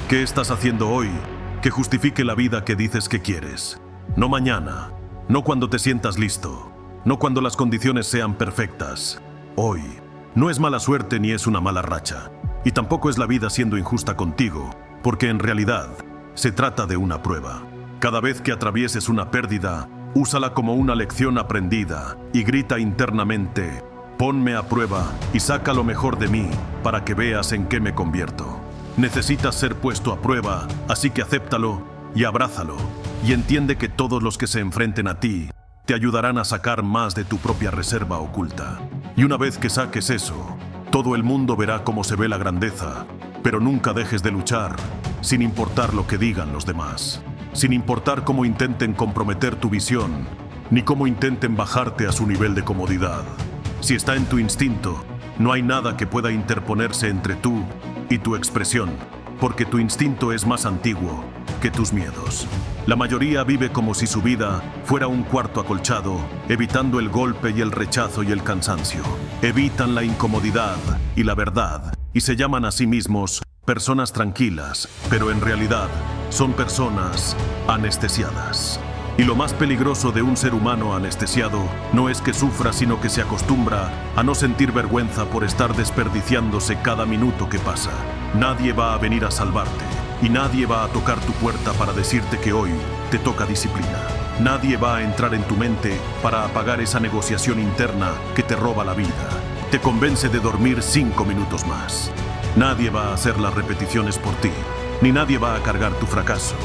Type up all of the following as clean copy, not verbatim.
¿Qué estás haciendo hoy que justifique la vida que dices que quieres? No mañana, no cuando te sientas listo, no cuando las condiciones sean perfectas. Hoy. No es mala suerte ni es una mala racha. Y tampoco es la vida siendo injusta contigo, porque en realidad se trata de una prueba. Cada vez que atravieses una pérdida, úsala como una lección aprendida y grita internamente: ponme a prueba y saca lo mejor de mí para que veas en qué me convierto. Necesitas ser puesto a prueba, así que acéptalo y abrázalo, y entiende que todos los que se enfrenten a ti te ayudarán a sacar más de tu propia reserva oculta. Y una vez que saques eso, todo el mundo verá cómo se ve la grandeza, pero nunca dejes de luchar, sin importar lo que digan los demás, sin importar cómo intenten comprometer tu visión, ni cómo intenten bajarte a su nivel de comodidad. Si está en tu instinto, no hay nada que pueda interponerse entre tú y tu expresión, porque tu instinto es más antiguo que tus miedos. La mayoría vive como si su vida fuera un cuarto acolchado, evitando el golpe y el rechazo y el cansancio. Evitan la incomodidad y la verdad, y se llaman a sí mismos personas tranquilas, pero en realidad son personas anestesiadas. Y lo más peligroso de un ser humano anestesiado no es que sufra, sino que se acostumbra a no sentir vergüenza por estar desperdiciándose cada minuto que pasa. Nadie va a venir a salvarte y nadie va a tocar tu puerta para decirte que hoy te toca disciplina. Nadie va a entrar en tu mente para apagar esa negociación interna que te roba la vida. Te convence de dormir 5 minutos más. Nadie va a hacer las repeticiones por ti, ni nadie va a cargar tu fracaso,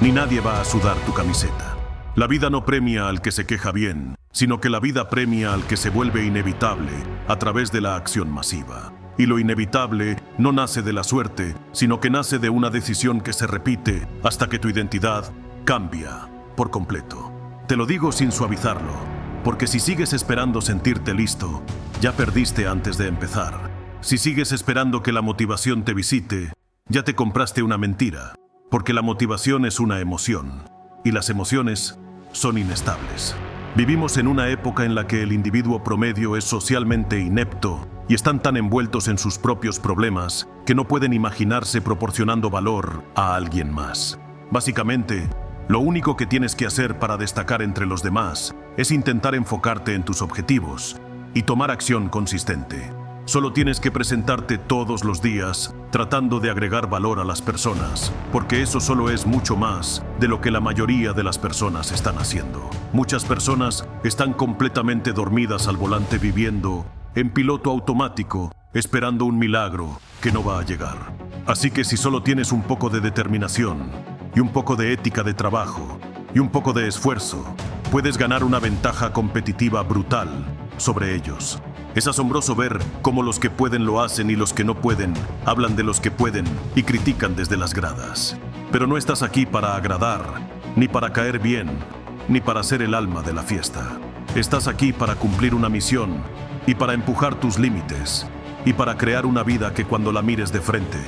ni nadie va a sudar tu camiseta. La vida no premia al que se queja bien, sino que la vida premia al que se vuelve inevitable a través de la acción masiva. Y lo inevitable no nace de la suerte, sino que nace de una decisión que se repite hasta que tu identidad cambia por completo. Te lo digo sin suavizarlo, porque si sigues esperando sentirte listo, ya perdiste antes de empezar. Si sigues esperando que la motivación te visite, ya te compraste una mentira, porque la motivación es una emoción, y las emociones son inestables. Vivimos en una época en la que el individuo promedio es socialmente inepto y están tan envueltos en sus propios problemas que no pueden imaginarse proporcionando valor a alguien más. Básicamente, lo único que tienes que hacer para destacar entre los demás es intentar enfocarte en tus objetivos y tomar acción consistente. Solo tienes que presentarte todos los días tratando de agregar valor a las personas, porque eso solo es mucho más de lo que la mayoría de las personas están haciendo. Muchas personas están completamente dormidas al volante viviendo en piloto automático, esperando un milagro que no va a llegar. Así que si solo tienes un poco de determinación y un poco de ética de trabajo y un poco de esfuerzo, puedes ganar una ventaja competitiva brutal sobre ellos. Es asombroso ver cómo los que pueden lo hacen y los que no pueden hablan de los que pueden y critican desde las gradas. Pero no estás aquí para agradar, ni para caer bien, ni para ser el alma de la fiesta. Estás aquí para cumplir una misión y para empujar tus límites y para crear una vida que cuando la mires de frente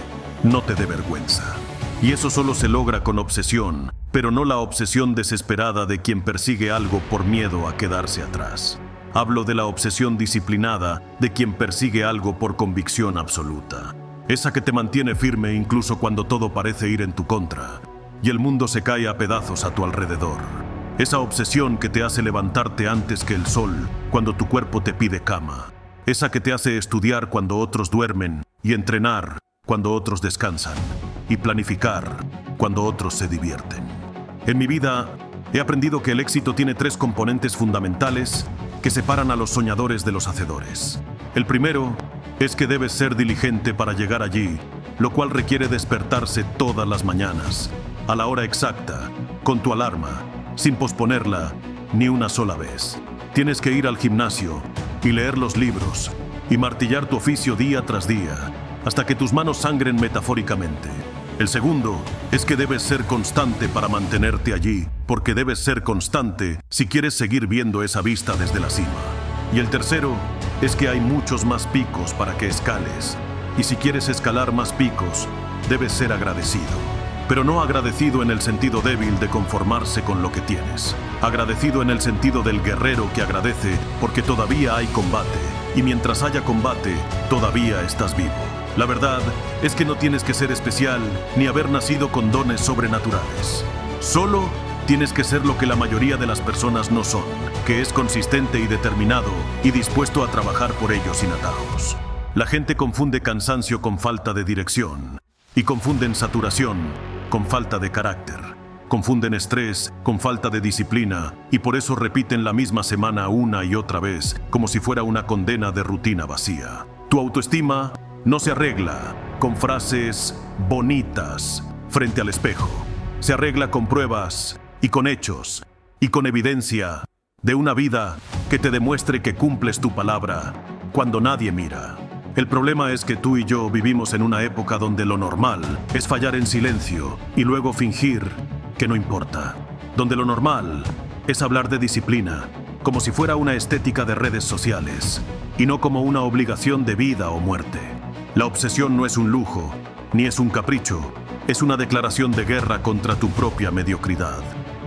no te dé vergüenza. Y eso solo se logra con obsesión, pero no la obsesión desesperada de quien persigue algo por miedo a quedarse atrás. Hablo de la obsesión disciplinada de quien persigue algo por convicción absoluta. Esa que te mantiene firme incluso cuando todo parece ir en tu contra y el mundo se cae a pedazos a tu alrededor. Esa obsesión que te hace levantarte antes que el sol cuando tu cuerpo te pide cama. Esa que te hace estudiar cuando otros duermen y entrenar cuando otros descansan y planificar cuando otros se divierten. En mi vida he aprendido que el éxito tiene 3 componentes fundamentales que separan a los soñadores de los hacedores. El primero es que debes ser diligente para llegar allí, lo cual requiere despertarse todas las mañanas, a la hora exacta, con tu alarma, sin posponerla ni una sola vez. Tienes que ir al gimnasio y leer los libros y martillar tu oficio día tras día, hasta que tus manos sangren metafóricamente. El segundo es que debes ser constante para mantenerte allí, porque debes ser constante si quieres seguir viendo esa vista desde la cima. Y el tercero es que hay muchos más picos para que escales, y si quieres escalar más picos, debes ser agradecido. Pero no agradecido en el sentido débil de conformarse con lo que tienes. Agradecido en el sentido del guerrero que agradece porque todavía hay combate, y mientras haya combate, todavía estás vivo. La verdad es que no tienes que ser especial ni haber nacido con dones sobrenaturales. Solo tienes que ser lo que la mayoría de las personas no son, que es consistente y determinado y dispuesto a trabajar por ello sin atajos. La gente confunde cansancio con falta de dirección y confunden saturación con falta de carácter. Confunden estrés con falta de disciplina y por eso repiten la misma semana una y otra vez como si fuera una condena de rutina vacía. Tu autoestima no se arregla con frases bonitas frente al espejo. Se arregla con pruebas y con hechos y con evidencia de una vida que te demuestre que cumples tu palabra cuando nadie mira. El problema es que tú y yo vivimos en una época donde lo normal es fallar en silencio y luego fingir que no importa. Donde lo normal es hablar de disciplina como si fuera una estética de redes sociales y no como una obligación de vida o muerte. La obsesión no es un lujo, ni es un capricho, es una declaración de guerra contra tu propia mediocridad.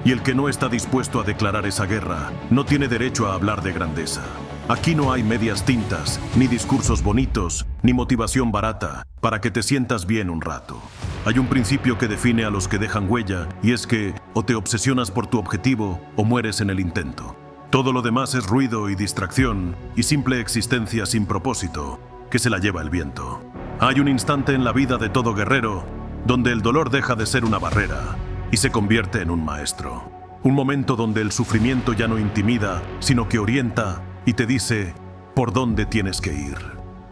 Y el que no está dispuesto a declarar esa guerra no tiene derecho a hablar de grandeza. Aquí no hay medias tintas, ni discursos bonitos, ni motivación barata para que te sientas bien un rato. Hay un principio que define a los que dejan huella y es que o te obsesionas por tu objetivo o mueres en el intento. Todo lo demás es ruido y distracción y simple existencia sin propósito que se la lleva el viento. Hay un instante en la vida de todo guerrero donde el dolor deja de ser una barrera y se convierte en un maestro. Un momento donde el sufrimiento ya no intimida, sino que orienta y te dice por dónde tienes que ir.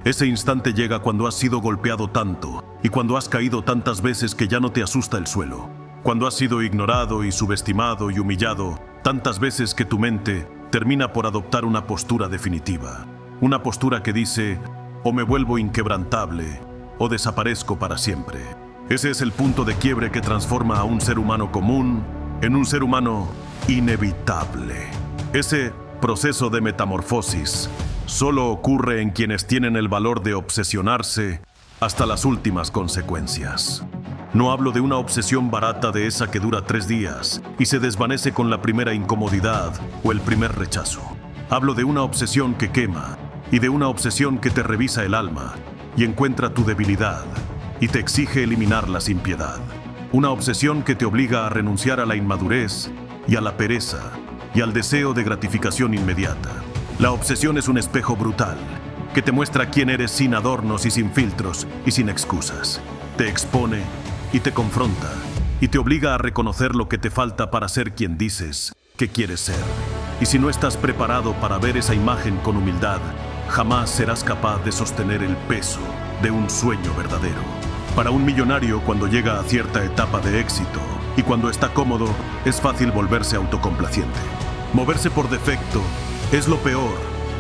Ese instante llega cuando has sido golpeado tanto y cuando has caído tantas veces que ya no te asusta el suelo. Cuando has sido ignorado y subestimado y humillado tantas veces que tu mente termina por adoptar una postura definitiva. Una postura que dice, o me vuelvo inquebrantable o desaparezco para siempre. Ese es el punto de quiebre que transforma a un ser humano común en un ser humano inevitable. Ese proceso de metamorfosis solo ocurre en quienes tienen el valor de obsesionarse hasta las últimas consecuencias. No hablo de una obsesión barata de esa que dura 3 días y se desvanece con la primera incomodidad o el primer rechazo. Hablo de una obsesión que quema y de una obsesión que te revisa el alma y encuentra tu debilidad y te exige eliminarla sin piedad. Una obsesión que te obliga a renunciar a la inmadurez y a la pereza y al deseo de gratificación inmediata. La obsesión es un espejo brutal que te muestra quién eres sin adornos y sin filtros y sin excusas. Te expone y te confronta y te obliga a reconocer lo que te falta para ser quien dices que quieres ser. Y si no estás preparado para ver esa imagen con humildad, jamás serás capaz de sostener el peso de un sueño verdadero. Para un millonario, cuando llega a cierta etapa de éxito y cuando está cómodo, es fácil volverse autocomplaciente. Moverse por defecto es lo peor,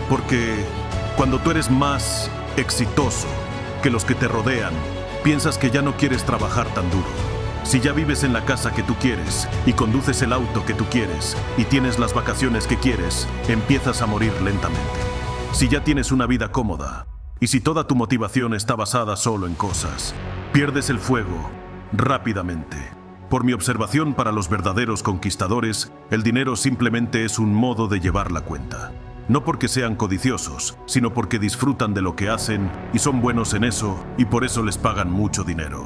porque cuando tú eres más exitoso que los que te rodean, piensas que ya no quieres trabajar tan duro. Si ya vives en la casa que tú quieres y conduces el auto que tú quieres y tienes las vacaciones que quieres, empiezas a morir lentamente. Si ya tienes una vida cómoda y si toda tu motivación está basada solo en cosas, pierdes el fuego rápidamente. Por mi observación, para los verdaderos conquistadores, el dinero simplemente es un modo de llevar la cuenta. No porque sean codiciosos, sino porque disfrutan de lo que hacen y son buenos en eso y por eso les pagan mucho dinero.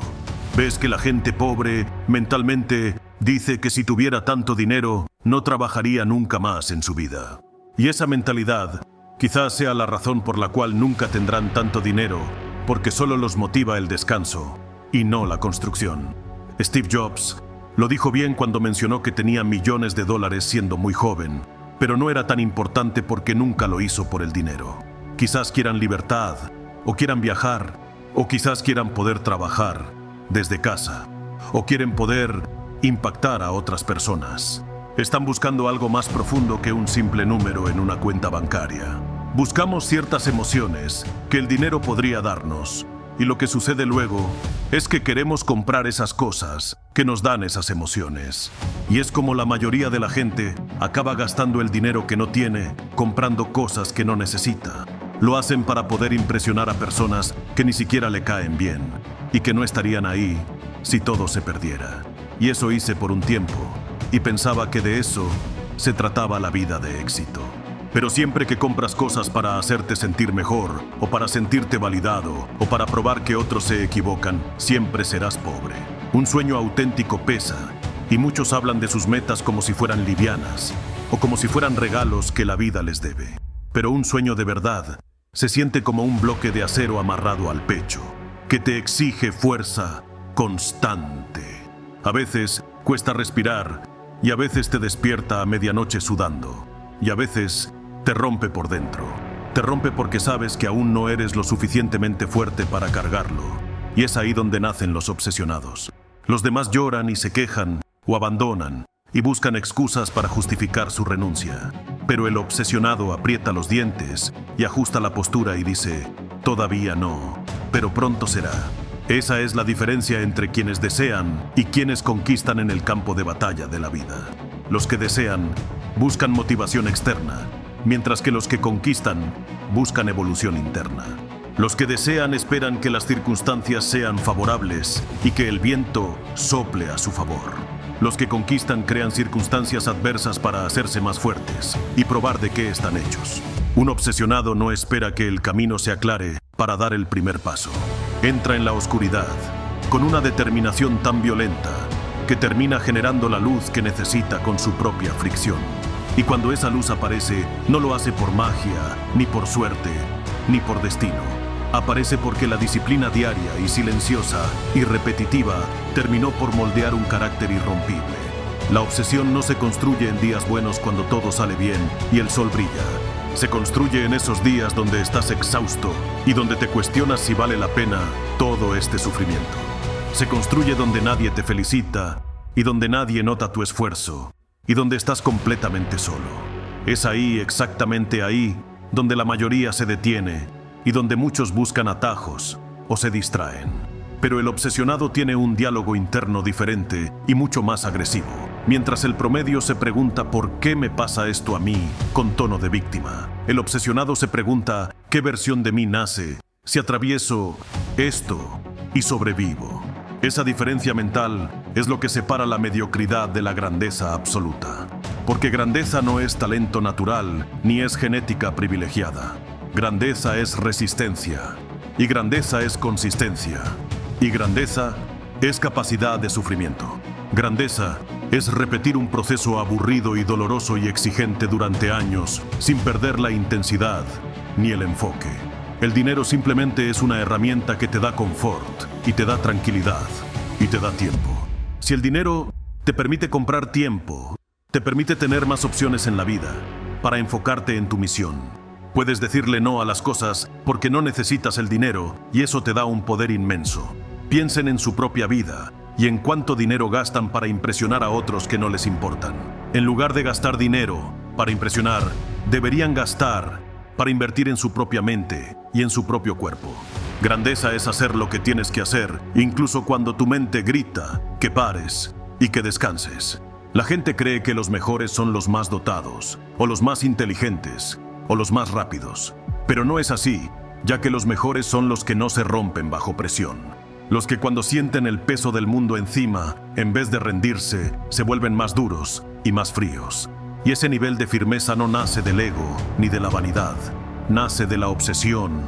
Ves que la gente pobre mentalmente dice que si tuviera tanto dinero no trabajaría nunca más en su vida. Y esa mentalidad quizás sea la razón por la cual nunca tendrán tanto dinero, porque solo los motiva el descanso y no la construcción. Steve Jobs lo dijo bien cuando mencionó que tenía millones de dólares siendo muy joven, pero no era tan importante porque nunca lo hizo por el dinero. Quizás quieran libertad, o quieran viajar, o quizás quieran poder trabajar desde casa, o quieren poder impactar a otras personas. Están buscando algo más profundo que un simple número en una cuenta bancaria. Buscamos ciertas emociones que el dinero podría darnos, y lo que sucede luego es que queremos comprar esas cosas que nos dan esas emociones. Y es como la mayoría de la gente acaba gastando el dinero que no tiene comprando cosas que no necesita. Lo hacen para poder impresionar a personas que ni siquiera le caen bien y que no estarían ahí si todo se perdiera. Y eso hice por un tiempo y pensaba que de eso se trataba la vida de éxito. Pero siempre que compras cosas para hacerte sentir mejor, o para sentirte validado, o para probar que otros se equivocan, siempre serás pobre. Un sueño auténtico pesa, y muchos hablan de sus metas como si fueran livianas, o como si fueran regalos que la vida les debe. Pero un sueño de verdad se siente como un bloque de acero amarrado al pecho, que te exige fuerza constante. A veces cuesta respirar, y a veces te despierta a medianoche sudando, y a veces te rompe por dentro. Te rompe porque sabes que aún no eres lo suficientemente fuerte para cargarlo, y es ahí donde nacen los obsesionados. Los demás lloran y se quejan, o abandonan, y buscan excusas para justificar su renuncia. Pero el obsesionado aprieta los dientes y ajusta la postura y dice: todavía no, pero pronto será. Esa es la diferencia entre quienes desean y quienes conquistan en el campo de batalla de la vida. Los que desean buscan motivación externa, mientras que los que conquistan buscan evolución interna. Los que desean esperan que las circunstancias sean favorables y que el viento sople a su favor. Los que conquistan crean circunstancias adversas para hacerse más fuertes y probar de qué están hechos. Un obsesionado no espera que el camino se aclare para dar el primer paso. Entra en la oscuridad con una determinación tan violenta que termina generando la luz que necesita con su propia fricción. Y cuando esa luz aparece, no lo hace por magia, ni por suerte, ni por destino. Aparece porque la disciplina diaria y silenciosa y repetitiva terminó por moldear un carácter irrompible. La obsesión no se construye en días buenos cuando todo sale bien y el sol brilla. Se construye en esos días donde estás exhausto y donde te cuestionas si vale la pena todo este sufrimiento. Se construye donde nadie te felicita y donde nadie nota tu esfuerzo y donde estás completamente solo. Es ahí, exactamente ahí, donde la mayoría se detiene y donde muchos buscan atajos o se distraen. Pero el obsesionado tiene un diálogo interno diferente y mucho más agresivo. Mientras el promedio se pregunta ¿por qué me pasa esto a mí? Con tono de víctima. El obsesionado se pregunta ¿qué versión de mí nace si atravieso esto y sobrevivo? Esa diferencia mental es lo que separa la mediocridad de la grandeza absoluta. Porque grandeza no es talento natural ni es genética privilegiada. Grandeza es resistencia, y grandeza es consistencia, y grandeza es capacidad de sufrimiento. Grandeza es repetir un proceso aburrido y doloroso y exigente durante años, sin perder la intensidad ni el enfoque. El dinero simplemente es una herramienta que te da confort, y te da tranquilidad, y te da tiempo. Si el dinero te permite comprar tiempo, te permite tener más opciones en la vida, para enfocarte en tu misión. Puedes decirle no a las cosas porque no necesitas el dinero y eso te da un poder inmenso. Piensen en su propia vida y en cuánto dinero gastan para impresionar a otros que no les importan. En lugar de gastar dinero para impresionar, deberían gastar para invertir en su propia mente y en su propio cuerpo. Grandeza es hacer lo que tienes que hacer, incluso cuando tu mente grita que pares y que descanses. La gente cree que los mejores son los más dotados, o los más inteligentes, o los más rápidos. Pero no es así, ya que los mejores son los que no se rompen bajo presión. Los que cuando sienten el peso del mundo encima, en vez de rendirse, se vuelven más duros y más fríos. Y ese nivel de firmeza no nace del ego ni de la vanidad. Nace de la obsesión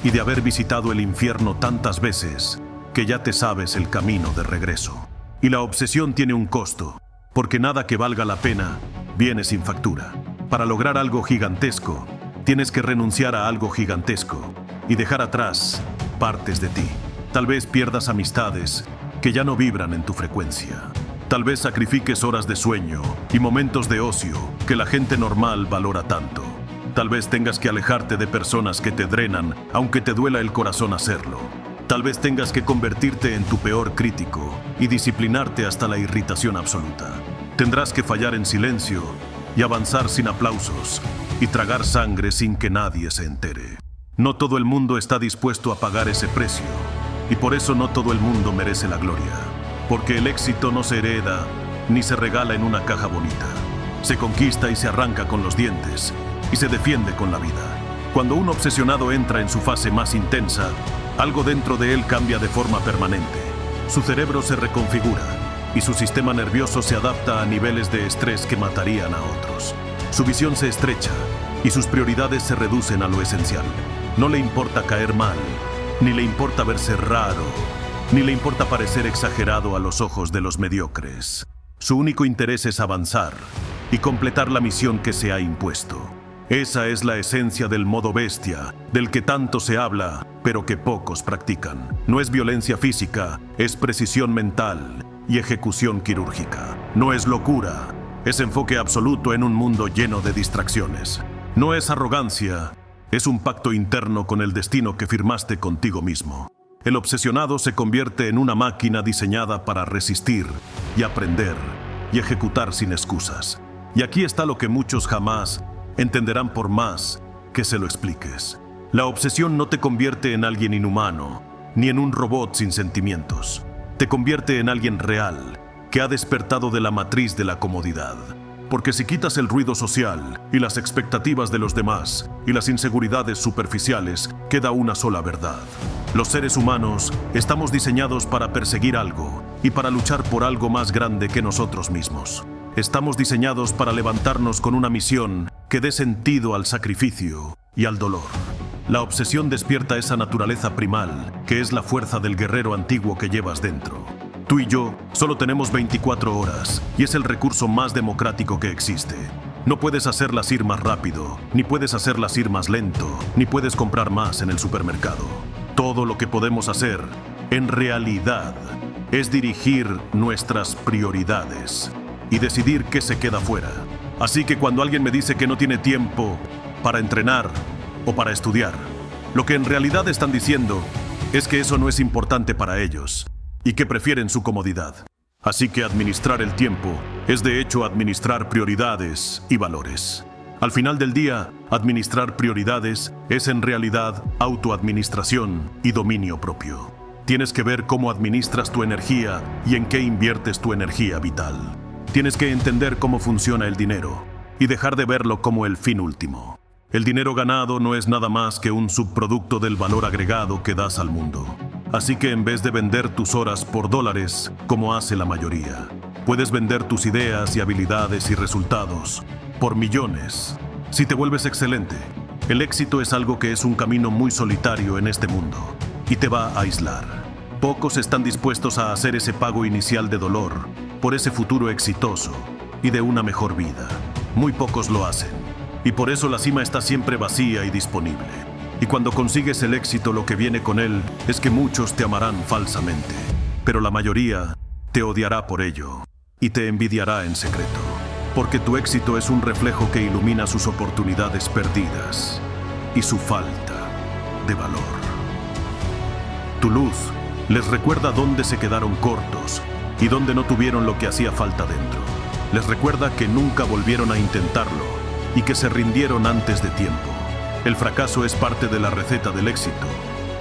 y de haber visitado el infierno tantas veces que ya te sabes el camino de regreso. Y la obsesión tiene un costo, porque nada que valga la pena viene sin factura. Para lograr algo gigantesco, tienes que renunciar a algo gigantesco y dejar atrás partes de ti. Tal vez pierdas amistades que ya no vibran en tu frecuencia. Tal vez sacrifiques horas de sueño y momentos de ocio que la gente normal valora tanto. Tal vez tengas que alejarte de personas que te drenan, aunque te duela el corazón hacerlo. Tal vez tengas que convertirte en tu peor crítico y disciplinarte hasta la irritación absoluta. Tendrás que fallar en silencio y avanzar sin aplausos, y tragar sangre sin que nadie se entere. No todo el mundo está dispuesto a pagar ese precio, y por eso no todo el mundo merece la gloria, porque el éxito no se hereda ni se regala en una caja bonita. Se conquista y se arranca con los dientes, y se defiende con la vida. Cuando un obsesionado entra en su fase más intensa, algo dentro de él cambia de forma permanente. Su cerebro se reconfigura, y su sistema nervioso se adapta a niveles de estrés que matarían a otros. Su visión se estrecha y sus prioridades se reducen a lo esencial. No le importa caer mal, ni le importa verse raro, ni le importa parecer exagerado a los ojos de los mediocres. Su único interés es avanzar y completar la misión que se ha impuesto. Esa es la esencia del modo bestia, del que tanto se habla, pero que pocos practican. No es violencia física, es precisión mental y ejecución quirúrgica. No es locura, es enfoque absoluto en un mundo lleno de distracciones. No es arrogancia, es un pacto interno con el destino que firmaste contigo mismo. El obsesionado se convierte en una máquina diseñada para resistir y aprender y ejecutar sin excusas. Y aquí está lo que muchos jamás entenderán por más que se lo expliques. La obsesión no te convierte en alguien inhumano, ni en un robot sin sentimientos. Te convierte en alguien real, que ha despertado de la matriz de la comodidad. Porque si quitas el ruido social y las expectativas de los demás y las inseguridades superficiales, queda una sola verdad. Los seres humanos estamos diseñados para perseguir algo y para luchar por algo más grande que nosotros mismos. Estamos diseñados para levantarnos con una misión que dé sentido al sacrificio y al dolor. La obsesión despierta esa naturaleza primal, que es la fuerza del guerrero antiguo que llevas dentro. Tú y yo solo tenemos 24 horas, y es el recurso más democrático que existe. No puedes hacerlas ir más rápido, ni puedes hacerlas ir más lento, ni puedes comprar más en el supermercado. Todo lo que podemos hacer, en realidad, es dirigir nuestras prioridades y decidir qué se queda fuera. Así que cuando alguien me dice que no tiene tiempo para entrenar o para estudiar, lo que en realidad están diciendo es que eso no es importante para ellos y que prefieren su comodidad. Así que administrar el tiempo es de hecho administrar prioridades y valores. Al final del día, administrar prioridades es en realidad autoadministración y dominio propio. Tienes que ver cómo administras tu energía y en qué inviertes tu energía vital. Tienes que entender cómo funciona el dinero y dejar de verlo como el fin último. El dinero ganado no es nada más que un subproducto del valor agregado que das al mundo. Así que en vez de vender tus horas por dólares, como hace la mayoría, puedes vender tus ideas y habilidades y resultados por millones. Si te vuelves excelente, el éxito es algo que es un camino muy solitario en este mundo y te va a aislar. Pocos están dispuestos a hacer ese pago inicial de dolor por ese futuro exitoso y de una mejor vida. Muy pocos lo hacen, y por eso la cima está siempre vacía y disponible. Y cuando consigues el éxito, lo que viene con él es que muchos te amarán falsamente, pero la mayoría te odiará por ello y te envidiará en secreto, porque tu éxito es un reflejo que ilumina sus oportunidades perdidas y su falta de valor. Tu luz les recuerda dónde se quedaron cortos y dónde no tuvieron lo que hacía falta dentro. Les recuerda que nunca volvieron a intentarlo y que se rindieron antes de tiempo. El fracaso es parte de la receta del éxito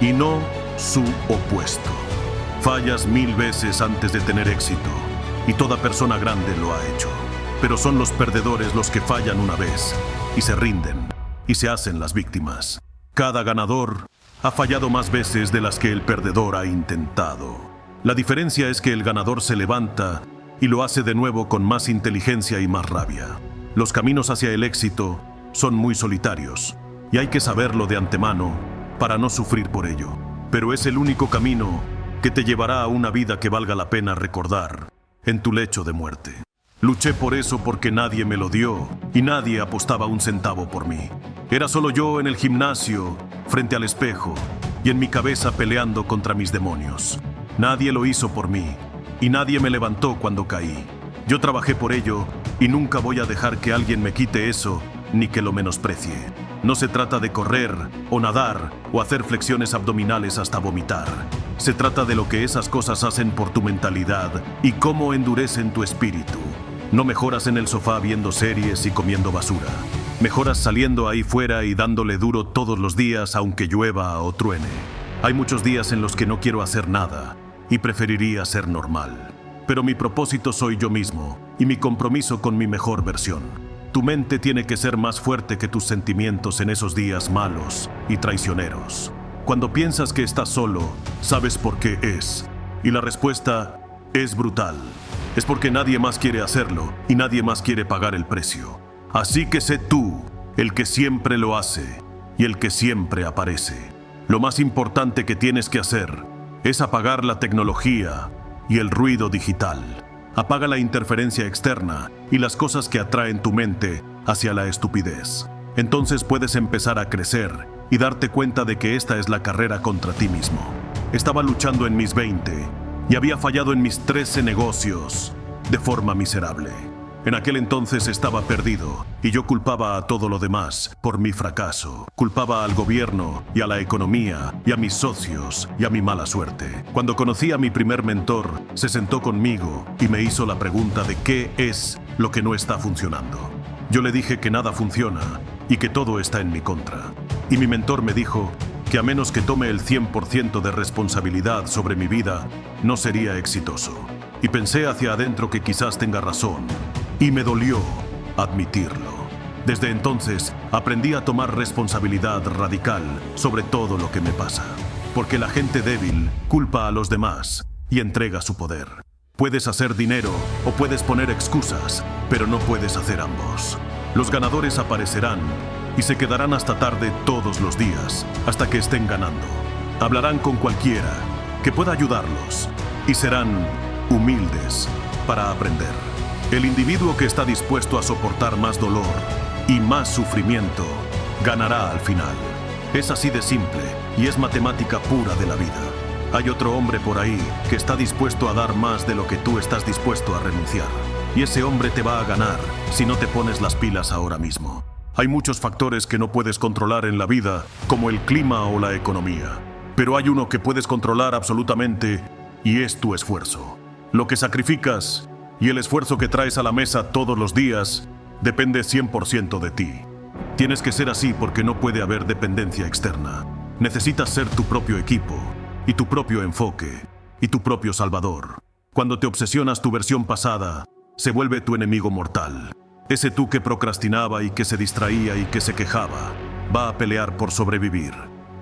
y no su opuesto. Fallas 1000 veces antes de tener éxito y toda persona grande lo ha hecho. Pero son los perdedores los que fallan una vez y se rinden y se hacen las víctimas. Cada ganador ha fallado más veces de las que el perdedor ha intentado. La diferencia es que el ganador se levanta y lo hace de nuevo con más inteligencia y más rabia. Los caminos hacia el éxito son muy solitarios y hay que saberlo de antemano para no sufrir por ello. Pero es el único camino que te llevará a una vida que valga la pena recordar en tu lecho de muerte. Luché por eso porque nadie me lo dio y nadie apostaba un centavo por mí. Era solo yo en el gimnasio, frente al espejo y en mi cabeza peleando contra mis demonios. Nadie lo hizo por mí y nadie me levantó cuando caí. Yo trabajé por ello y nunca voy a dejar que alguien me quite eso ni que lo menosprecie. No se trata de correr o nadar o hacer flexiones abdominales hasta vomitar. Se trata de lo que esas cosas hacen por tu mentalidad y cómo endurecen tu espíritu. No mejoras en el sofá viendo series y comiendo basura. Mejoras saliendo ahí fuera y dándole duro todos los días aunque llueva o truene. Hay muchos días en los que no quiero hacer nada y preferiría ser normal. Pero mi propósito soy yo mismo y mi compromiso con mi mejor versión. Tu mente tiene que ser más fuerte que tus sentimientos en esos días malos y traicioneros. Cuando piensas que estás solo, sabes por qué es. Y la respuesta es brutal. Es porque nadie más quiere hacerlo y nadie más quiere pagar el precio. Así que sé tú el que siempre lo hace y el que siempre aparece. Lo más importante que tienes que hacer es apagar la tecnología y el ruido digital. Apaga la interferencia externa y las cosas que atraen tu mente hacia la estupidez. Entonces puedes empezar a crecer y darte cuenta de que esta es la carrera contra ti mismo. Estaba luchando en mis 20 y había fallado en mis 13 negocios de forma miserable. En aquel entonces estaba perdido y yo culpaba a todo lo demás por mi fracaso. Culpaba al gobierno y a la economía y a mis socios y a mi mala suerte. Cuando conocí a mi primer mentor, se sentó conmigo y me hizo la pregunta de qué es lo que no está funcionando. Yo le dije que nada funciona y que todo está en mi contra. Y mi mentor me dijo que a menos que tome el 100% de responsabilidad sobre mi vida, no sería exitoso. Y pensé hacia adentro que quizás tenga razón. Y me dolió admitirlo. Desde entonces, aprendí a tomar responsabilidad radical sobre todo lo que me pasa. Porque la gente débil culpa a los demás y entrega su poder. Puedes hacer dinero o puedes poner excusas, pero no puedes hacer ambos. Los ganadores aparecerán y se quedarán hasta tarde todos los días, hasta que estén ganando. Hablarán con cualquiera que pueda ayudarlos y serán humildes para aprender. El individuo que está dispuesto a soportar más dolor y más sufrimiento ganará al final. Es así de simple y es matemática pura de la vida. Hay otro hombre por ahí que está dispuesto a dar más de lo que tú estás dispuesto a renunciar. Y ese hombre te va a ganar si no te pones las pilas ahora mismo. Hay muchos factores que no puedes controlar en la vida, como el clima o la economía. Pero hay uno que puedes controlar absolutamente y es tu esfuerzo. Lo que sacrificas y el esfuerzo que traes a la mesa todos los días depende 100% de ti. Tienes que ser así porque no puede haber dependencia externa. Necesitas ser tu propio equipo y tu propio enfoque y tu propio salvador. Cuando te obsesionas, tu versión pasada se vuelve tu enemigo mortal. Ese tú que procrastinaba y que se distraía y que se quejaba va a pelear por sobrevivir.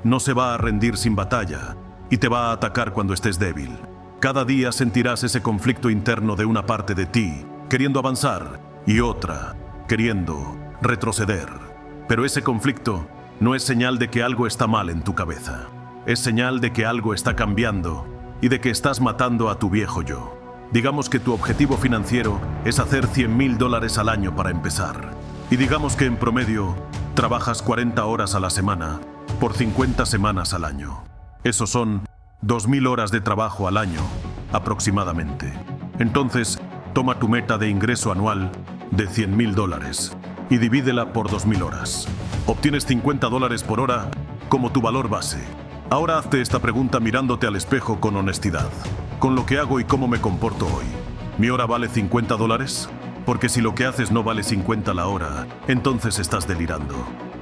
No se va a rendir sin batalla y te va a atacar cuando estés débil. Cada día sentirás ese conflicto interno de una parte de ti queriendo avanzar y otra queriendo retroceder. Pero ese conflicto no es señal de que algo está mal en tu cabeza. Es señal de que algo está cambiando y de que estás matando a tu viejo yo. Digamos que tu objetivo financiero es hacer $100,000 al año para empezar. Y digamos que en promedio trabajas 40 horas a la semana por 50 semanas al año. Esos son 2,000 horas de trabajo al año, aproximadamente. Entonces, toma tu meta de ingreso anual de $100,000 y divídela por 2,000 horas. Obtienes $50 por hora como tu valor base. Ahora hazte esta pregunta mirándote al espejo con honestidad. ¿Con lo que hago y cómo me comporto hoy, mi hora vale $50? Porque si lo que haces no vale 50 la hora, entonces estás delirando.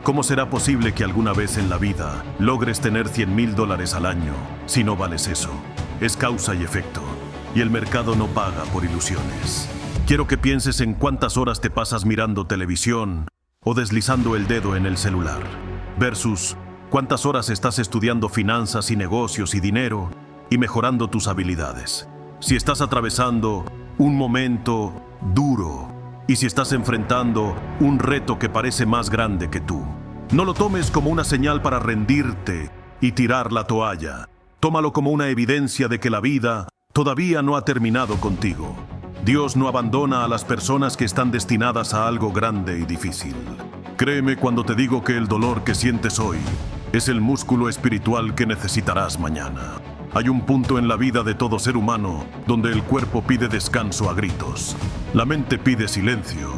¿Cómo será posible que alguna vez en la vida logres tener $100,000 al año si no vales eso? Es causa y efecto, y el mercado no paga por ilusiones. Quiero que pienses en cuántas horas te pasas mirando televisión o deslizando el dedo en el celular, versus cuántas horas estás estudiando finanzas y negocios y dinero y mejorando tus habilidades. Si estás atravesando un momento duro y si estás enfrentando un reto que parece más grande que tú, no lo tomes como una señal para rendirte y tirar la toalla. Tómalo como una evidencia de que la vida todavía no ha terminado contigo. Dios no abandona a las personas que están destinadas a algo grande y difícil. Créeme cuando te digo que el dolor que sientes hoy es el músculo espiritual que necesitarás mañana. Hay un punto en la vida de todo ser humano donde el cuerpo pide descanso a gritos, la mente pide silencio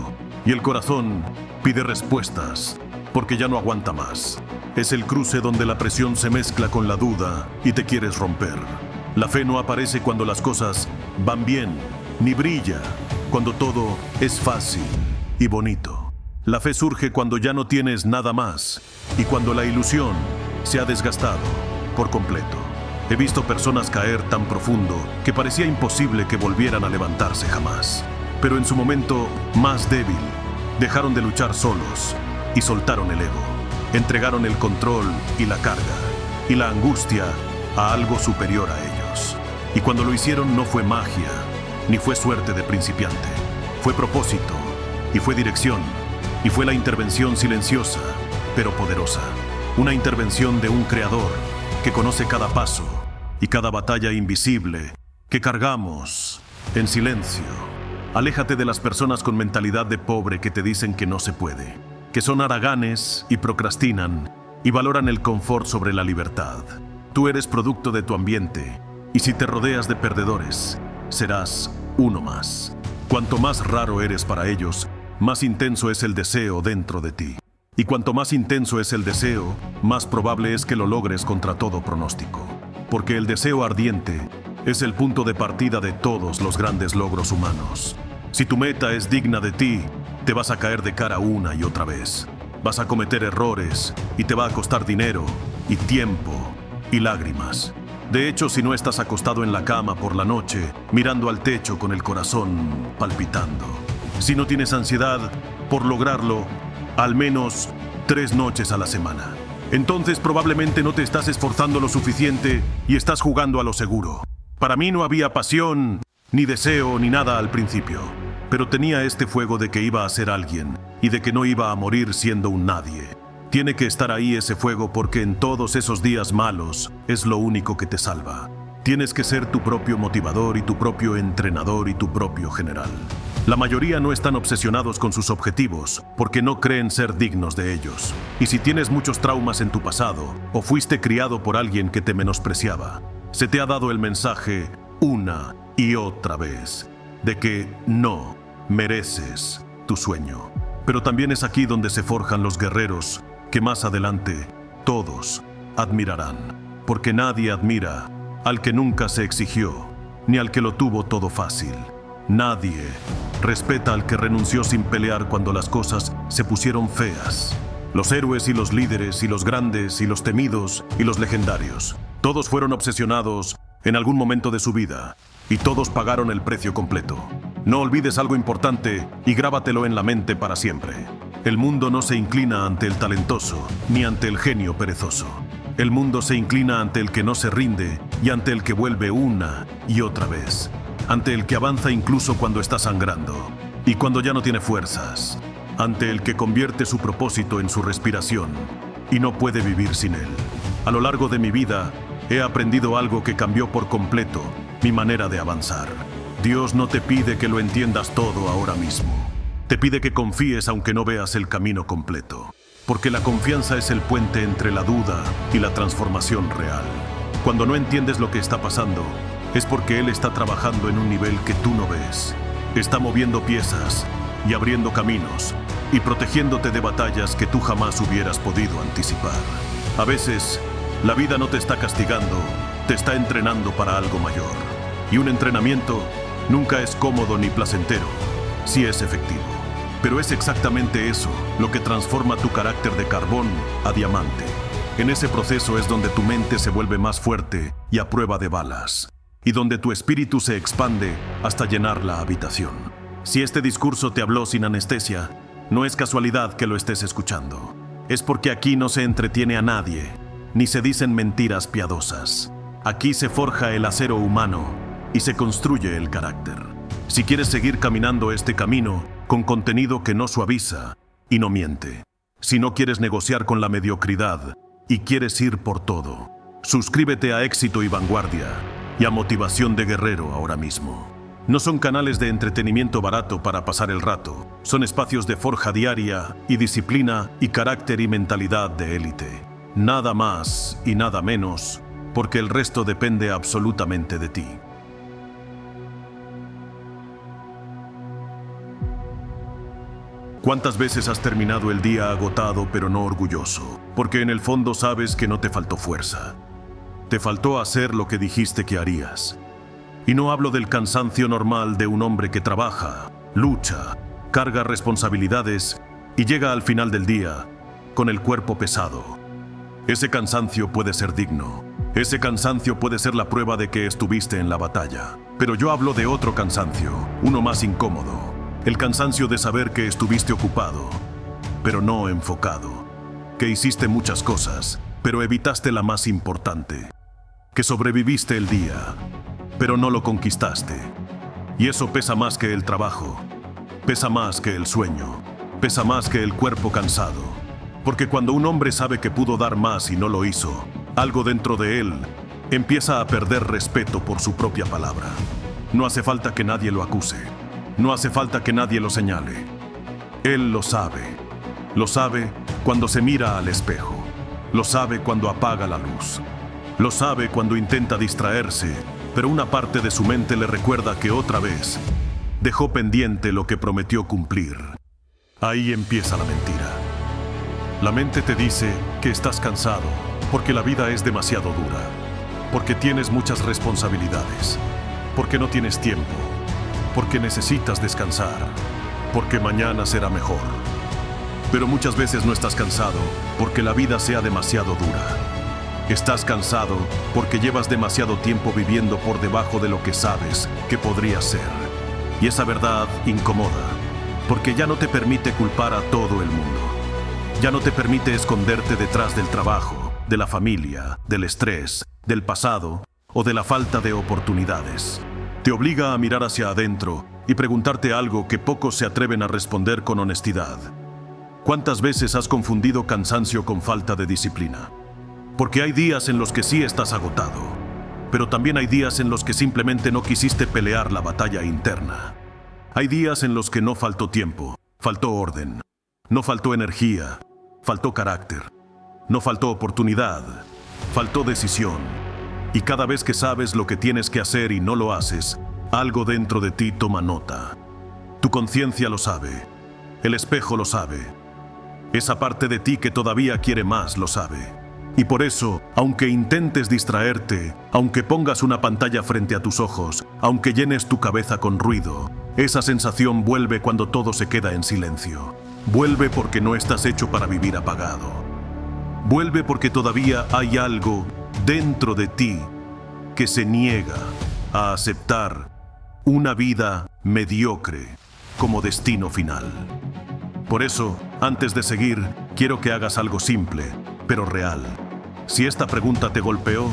y el corazón pide respuestas porque ya no aguanta más. Es el cruce donde la presión se mezcla con la duda y te quieres romper. La fe no aparece cuando las cosas van bien, ni brilla cuando todo es fácil y bonito. La fe surge cuando ya no tienes nada más y cuando la ilusión se ha desgastado por completo. He visto personas caer tan profundo que parecía imposible que volvieran a levantarse jamás. Pero en su momento más débil, dejaron de luchar solos y soltaron el ego. Entregaron el control y la carga y la angustia a algo superior a ellos. Y cuando lo hicieron no fue magia, ni fue suerte de principiante. Fue propósito y fue dirección Y fue la intervención silenciosa, pero poderosa. Una intervención de un creador que conoce cada paso y cada batalla invisible que cargamos en silencio. Aléjate de las personas con mentalidad de pobre que te dicen que no se puede, que son haraganes y procrastinan y valoran el confort sobre la libertad. Tú eres producto de tu ambiente, y si te rodeas de perdedores, serás uno más. Cuanto más raro eres para ellos, más intenso es el deseo dentro de ti. Y cuanto más intenso es el deseo, más probable es que lo logres contra todo pronóstico. Porque el deseo ardiente es el punto de partida de todos los grandes logros humanos. Si tu meta es digna de ti, te vas a caer de cara una y otra vez. Vas a cometer errores y te va a costar dinero y tiempo y lágrimas. De hecho, si no estás acostado en la cama por la noche, mirando al techo con el corazón palpitando. Si no tienes ansiedad por lograrlo, al menos 3 noches a la semana. Entonces probablemente no te estás esforzando lo suficiente y estás jugando a lo seguro. Para mí no había pasión, ni deseo, ni nada al principio. Pero tenía este fuego de que iba a ser alguien y de que no iba a morir siendo un nadie. Tiene que estar ahí ese fuego porque en todos esos días malos es lo único que te salva. Tienes que ser tu propio motivador y tu propio entrenador y tu propio general. La mayoría no están obsesionados con sus objetivos porque no creen ser dignos de ellos. Y si tienes muchos traumas en tu pasado o fuiste criado por alguien que te menospreciaba, se te ha dado el mensaje una y otra vez de que no mereces tu sueño. Pero también es aquí donde se forjan los guerreros que más adelante todos admirarán. Porque nadie admira al que nunca se exigió, ni al que lo tuvo todo fácil. Nadie respeta al que renunció sin pelear cuando las cosas se pusieron feas. Los héroes y los líderes y los grandes y los temidos y los legendarios, todos fueron obsesionados en algún momento de su vida y todos pagaron el precio completo. No olvides algo importante y grábatelo en la mente para siempre. El mundo no se inclina ante el talentoso ni ante el genio perezoso. El mundo se inclina ante el que no se rinde y ante el que vuelve una y otra vez. Ante el que avanza incluso cuando está sangrando y cuando ya no tiene fuerzas. Ante el que convierte su propósito en su respiración y no puede vivir sin él. A lo largo de mi vida, he aprendido algo que cambió por completo mi manera de avanzar. Dios no te pide que lo entiendas todo ahora mismo. Te pide que confíes aunque no veas el camino completo. Porque la confianza es el puente entre la duda y la transformación real. Cuando no entiendes lo que está pasando, es porque Él está trabajando en un nivel que tú no ves. Está moviendo piezas y abriendo caminos y protegiéndote de batallas que tú jamás hubieras podido anticipar. A veces, la vida no te está castigando, te está entrenando para algo mayor. Y un entrenamiento nunca es cómodo ni placentero, sí es efectivo. Pero es exactamente eso lo que transforma tu carácter de carbón a diamante. En ese proceso es donde tu mente se vuelve más fuerte y a prueba de balas. Y donde tu espíritu se expande hasta llenar la habitación. Si este discurso te habló sin anestesia, no es casualidad que lo estés escuchando. Es porque aquí no se entretiene a nadie, ni se dicen mentiras piadosas. Aquí se forja el acero humano y se construye el carácter. Si quieres seguir caminando este camino con contenido que no suaviza y no miente. Si no quieres negociar con la mediocridad y quieres ir por todo, suscríbete a Éxito y Vanguardia y a Motivación de Guerrero ahora mismo. No son canales de entretenimiento barato para pasar el rato. Son espacios de forja diaria y disciplina y carácter y mentalidad de élite. Nada más y nada menos, porque el resto depende absolutamente de ti. ¿Cuántas veces has terminado el día agotado pero no orgulloso? Porque en el fondo sabes que no te faltó fuerza. Te faltó hacer lo que dijiste que harías. Y no hablo del cansancio normal de un hombre que trabaja, lucha, carga responsabilidades y llega al final del día con el cuerpo pesado. Ese cansancio puede ser digno. Ese cansancio puede ser la prueba de que estuviste en la batalla. Pero yo hablo de otro cansancio, uno más incómodo. El cansancio de saber que estuviste ocupado, pero no enfocado. Que hiciste muchas cosas, pero evitaste la más importante. Que sobreviviste el día, pero no lo conquistaste. Y eso pesa más que el trabajo, pesa más que el sueño, pesa más que el cuerpo cansado. Porque cuando un hombre sabe que pudo dar más y no lo hizo, algo dentro de él empieza a perder respeto por su propia palabra. No hace falta que nadie lo acuse. No hace falta que nadie lo señale. Él lo sabe. Lo sabe cuando se mira al espejo. Lo sabe cuando apaga la luz. Lo sabe cuando intenta distraerse, pero una parte de su mente le recuerda que otra vez dejó pendiente lo que prometió cumplir. Ahí empieza la mentira. La mente te dice que estás cansado porque la vida es demasiado dura, porque tienes muchas responsabilidades, porque no tienes tiempo, porque necesitas descansar, porque mañana será mejor. Pero muchas veces no estás cansado porque la vida sea demasiado dura. Estás cansado porque llevas demasiado tiempo viviendo por debajo de lo que sabes que podría ser. Y esa verdad incomoda, porque ya no te permite culpar a todo el mundo. Ya no te permite esconderte detrás del trabajo, de la familia, del estrés, del pasado o de la falta de oportunidades. Te obliga a mirar hacia adentro y preguntarte algo que pocos se atreven a responder con honestidad. ¿Cuántas veces has confundido cansancio con falta de disciplina? Porque hay días en los que sí estás agotado, pero también hay días en los que simplemente no quisiste pelear la batalla interna. Hay días en los que no faltó tiempo, faltó orden, no faltó energía, faltó carácter, no faltó oportunidad, faltó decisión. Y cada vez que sabes lo que tienes que hacer y no lo haces, algo dentro de ti toma nota. Tu conciencia lo sabe, el espejo lo sabe, esa parte de ti que todavía quiere más lo sabe. Y por eso, aunque intentes distraerte, aunque pongas una pantalla frente a tus ojos, aunque llenes tu cabeza con ruido, esa sensación vuelve cuando todo se queda en silencio. Vuelve porque no estás hecho para vivir apagado. Vuelve porque todavía hay algo dentro de ti que se niega a aceptar una vida mediocre como destino final. Por eso, antes de seguir, quiero que hagas algo simple, pero real. Si esta pregunta te golpeó,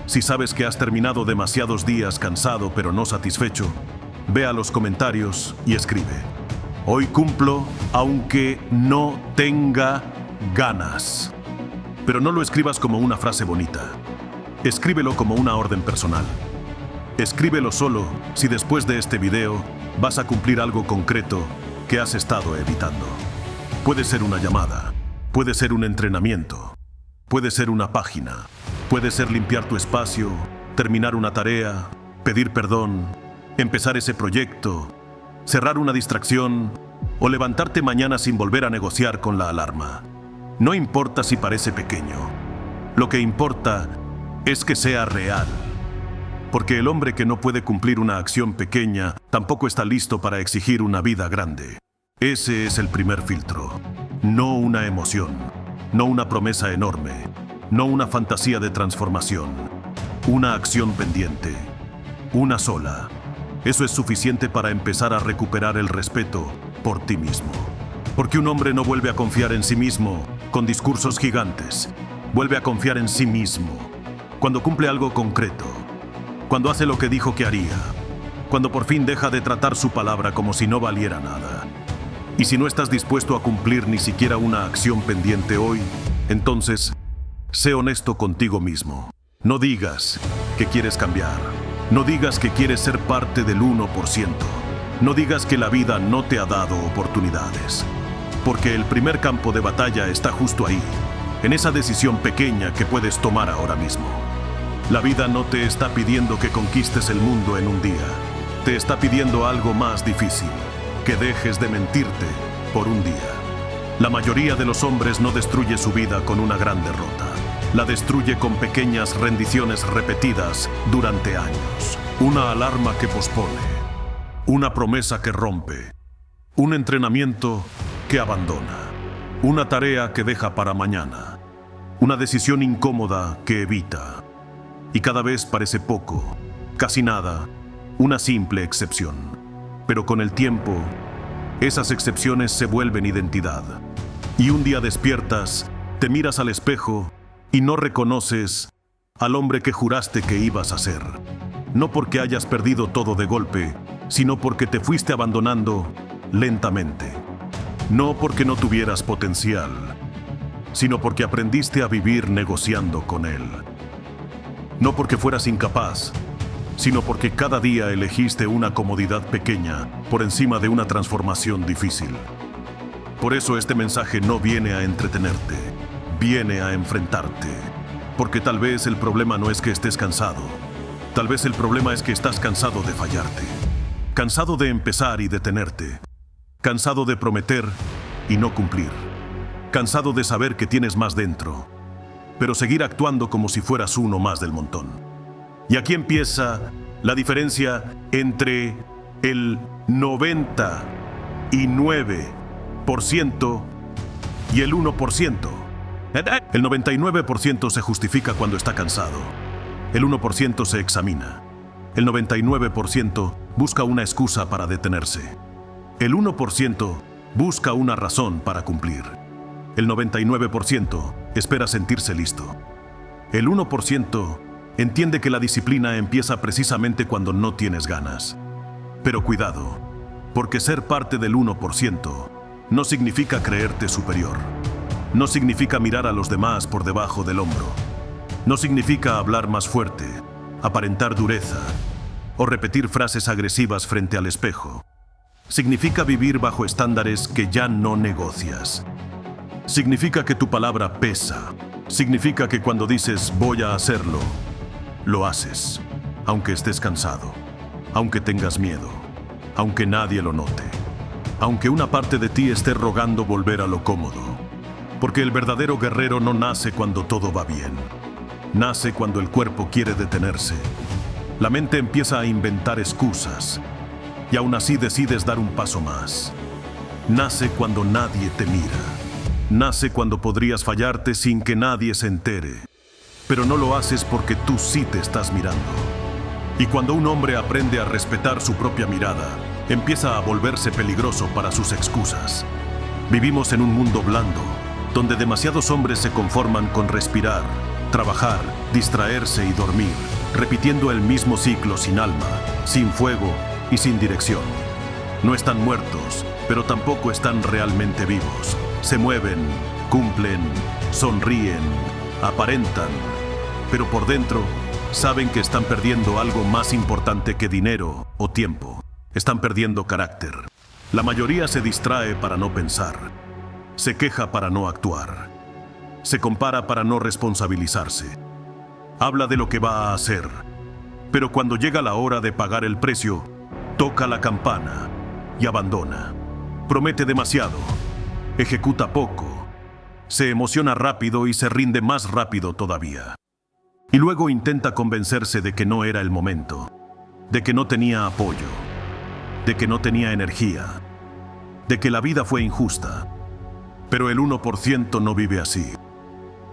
si sabes que has terminado demasiados días cansado pero no satisfecho, ve a los comentarios y escribe: hoy cumplo aunque no tenga ganas. Pero no lo escribas como una frase bonita. Escríbelo como una orden personal. Escríbelo solo si después de este video vas a cumplir algo concreto que has estado evitando. Puede ser una llamada, puede ser un entrenamiento, puede ser una página, puede ser limpiar tu espacio, terminar una tarea, pedir perdón, empezar ese proyecto, cerrar una distracción o levantarte mañana sin volver a negociar con la alarma. No importa si parece pequeño. Lo que importa es que sea real. Porque el hombre que no puede cumplir una acción pequeña tampoco está listo para exigir una vida grande. Ese es el primer filtro. No una emoción, no una promesa enorme, no una fantasía de transformación. Una acción pendiente. Una sola. Eso es suficiente para empezar a recuperar el respeto por ti mismo. Porque un hombre no vuelve a confiar en sí mismo con discursos gigantes. Vuelve a confiar en sí mismo cuando cumple algo concreto, cuando hace lo que dijo que haría, cuando por fin deja de tratar su palabra como si no valiera nada. Y si no estás dispuesto a cumplir ni siquiera una acción pendiente hoy, entonces, sé honesto contigo mismo. No digas que quieres cambiar. No digas que quieres ser parte del 1%. No digas que la vida no te ha dado oportunidades. Porque el primer campo de batalla está justo ahí, en esa decisión pequeña que puedes tomar ahora mismo. La vida no te está pidiendo que conquistes el mundo en un día. Te está pidiendo algo más difícil, que dejes de mentirte por un día. La mayoría de los hombres no destruye su vida con una gran derrota. La destruye con pequeñas rendiciones repetidas durante años. Una alarma que pospone. Una promesa que rompe. Un entrenamiento que abandona. Una tarea que deja para mañana. Una decisión incómoda que evita. Y cada vez parece poco, casi nada, una simple excepción. Pero con el tiempo, esas excepciones se vuelven identidad. Y un día despiertas, te miras al espejo y no reconoces al hombre que juraste que ibas a ser. No porque hayas perdido todo de golpe, sino porque te fuiste abandonando lentamente. No porque no tuvieras potencial, sino porque aprendiste a vivir negociando con él. No porque fueras incapaz, sino porque cada día elegiste una comodidad pequeña por encima de una transformación difícil. Por eso este mensaje no viene a entretenerte, viene a enfrentarte. Porque tal vez el problema no es que estés cansado, tal vez el problema es que estás cansado de fallarte, cansado de empezar y detenerte, cansado de prometer y no cumplir, cansado de saber que tienes más dentro, pero seguir actuando como si fueras uno más del montón. Y aquí empieza la diferencia entre el 99% y el 1%. El 99% se justifica cuando está cansado. El 1% se examina. El 99% busca una excusa para detenerse. El 1% busca una razón para cumplir. El 99% espera sentirse listo. El 1% entiende que la disciplina empieza precisamente cuando no tienes ganas. Pero cuidado, porque ser parte del 1% no significa creerte superior. No significa mirar a los demás por debajo del hombro. No significa hablar más fuerte, aparentar dureza o repetir frases agresivas frente al espejo. Significa vivir bajo estándares que ya no negocias. Significa que tu palabra pesa. Significa que cuando dices voy a hacerlo, lo haces, aunque estés cansado, aunque tengas miedo, aunque nadie lo note, aunque una parte de ti esté rogando volver a lo cómodo. Porque el verdadero guerrero no nace cuando todo va bien. Nace cuando el cuerpo quiere detenerse. La mente empieza a inventar excusas y aún así decides dar un paso más. Nace cuando nadie te mira. Nace cuando podrías fallarte sin que nadie se entere. Pero no lo haces porque tú sí te estás mirando. Y cuando un hombre aprende a respetar su propia mirada, empieza a volverse peligroso para sus excusas. Vivimos en un mundo blando, donde demasiados hombres se conforman con respirar, trabajar, distraerse y dormir, repitiendo el mismo ciclo sin alma, sin fuego y sin dirección. No están muertos, pero tampoco están realmente vivos. Se mueven, cumplen, sonríen, aparentan, pero por dentro saben que están perdiendo algo más importante que dinero o tiempo. Están perdiendo carácter. La mayoría se distrae para no pensar. Se queja para no actuar. Se compara para no responsabilizarse. Habla de lo que va a hacer. Pero cuando llega la hora de pagar el precio, toca la campana y abandona. Promete demasiado. Ejecuta poco. Se emociona rápido y se rinde más rápido todavía. Y luego intenta convencerse de que no era el momento, de que no tenía apoyo, de que no tenía energía, de que la vida fue injusta. Pero el 1% no vive así.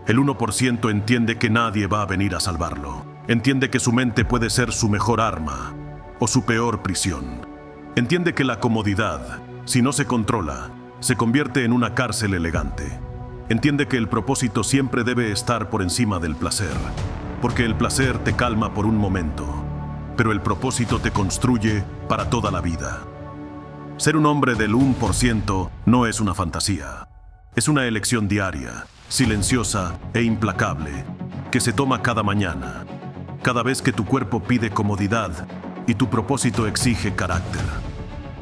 El 1% entiende que nadie va a venir a salvarlo. Entiende que su mente puede ser su mejor arma o su peor prisión. Entiende que la comodidad, si no se controla, se convierte en una cárcel elegante. Entiende que el propósito siempre debe estar por encima del placer, porque el placer te calma por un momento, pero el propósito te construye para toda la vida. Ser un hombre del 1% no es una fantasía. Es una elección diaria, silenciosa e implacable, que se toma cada mañana, cada vez que tu cuerpo pide comodidad y tu propósito exige carácter.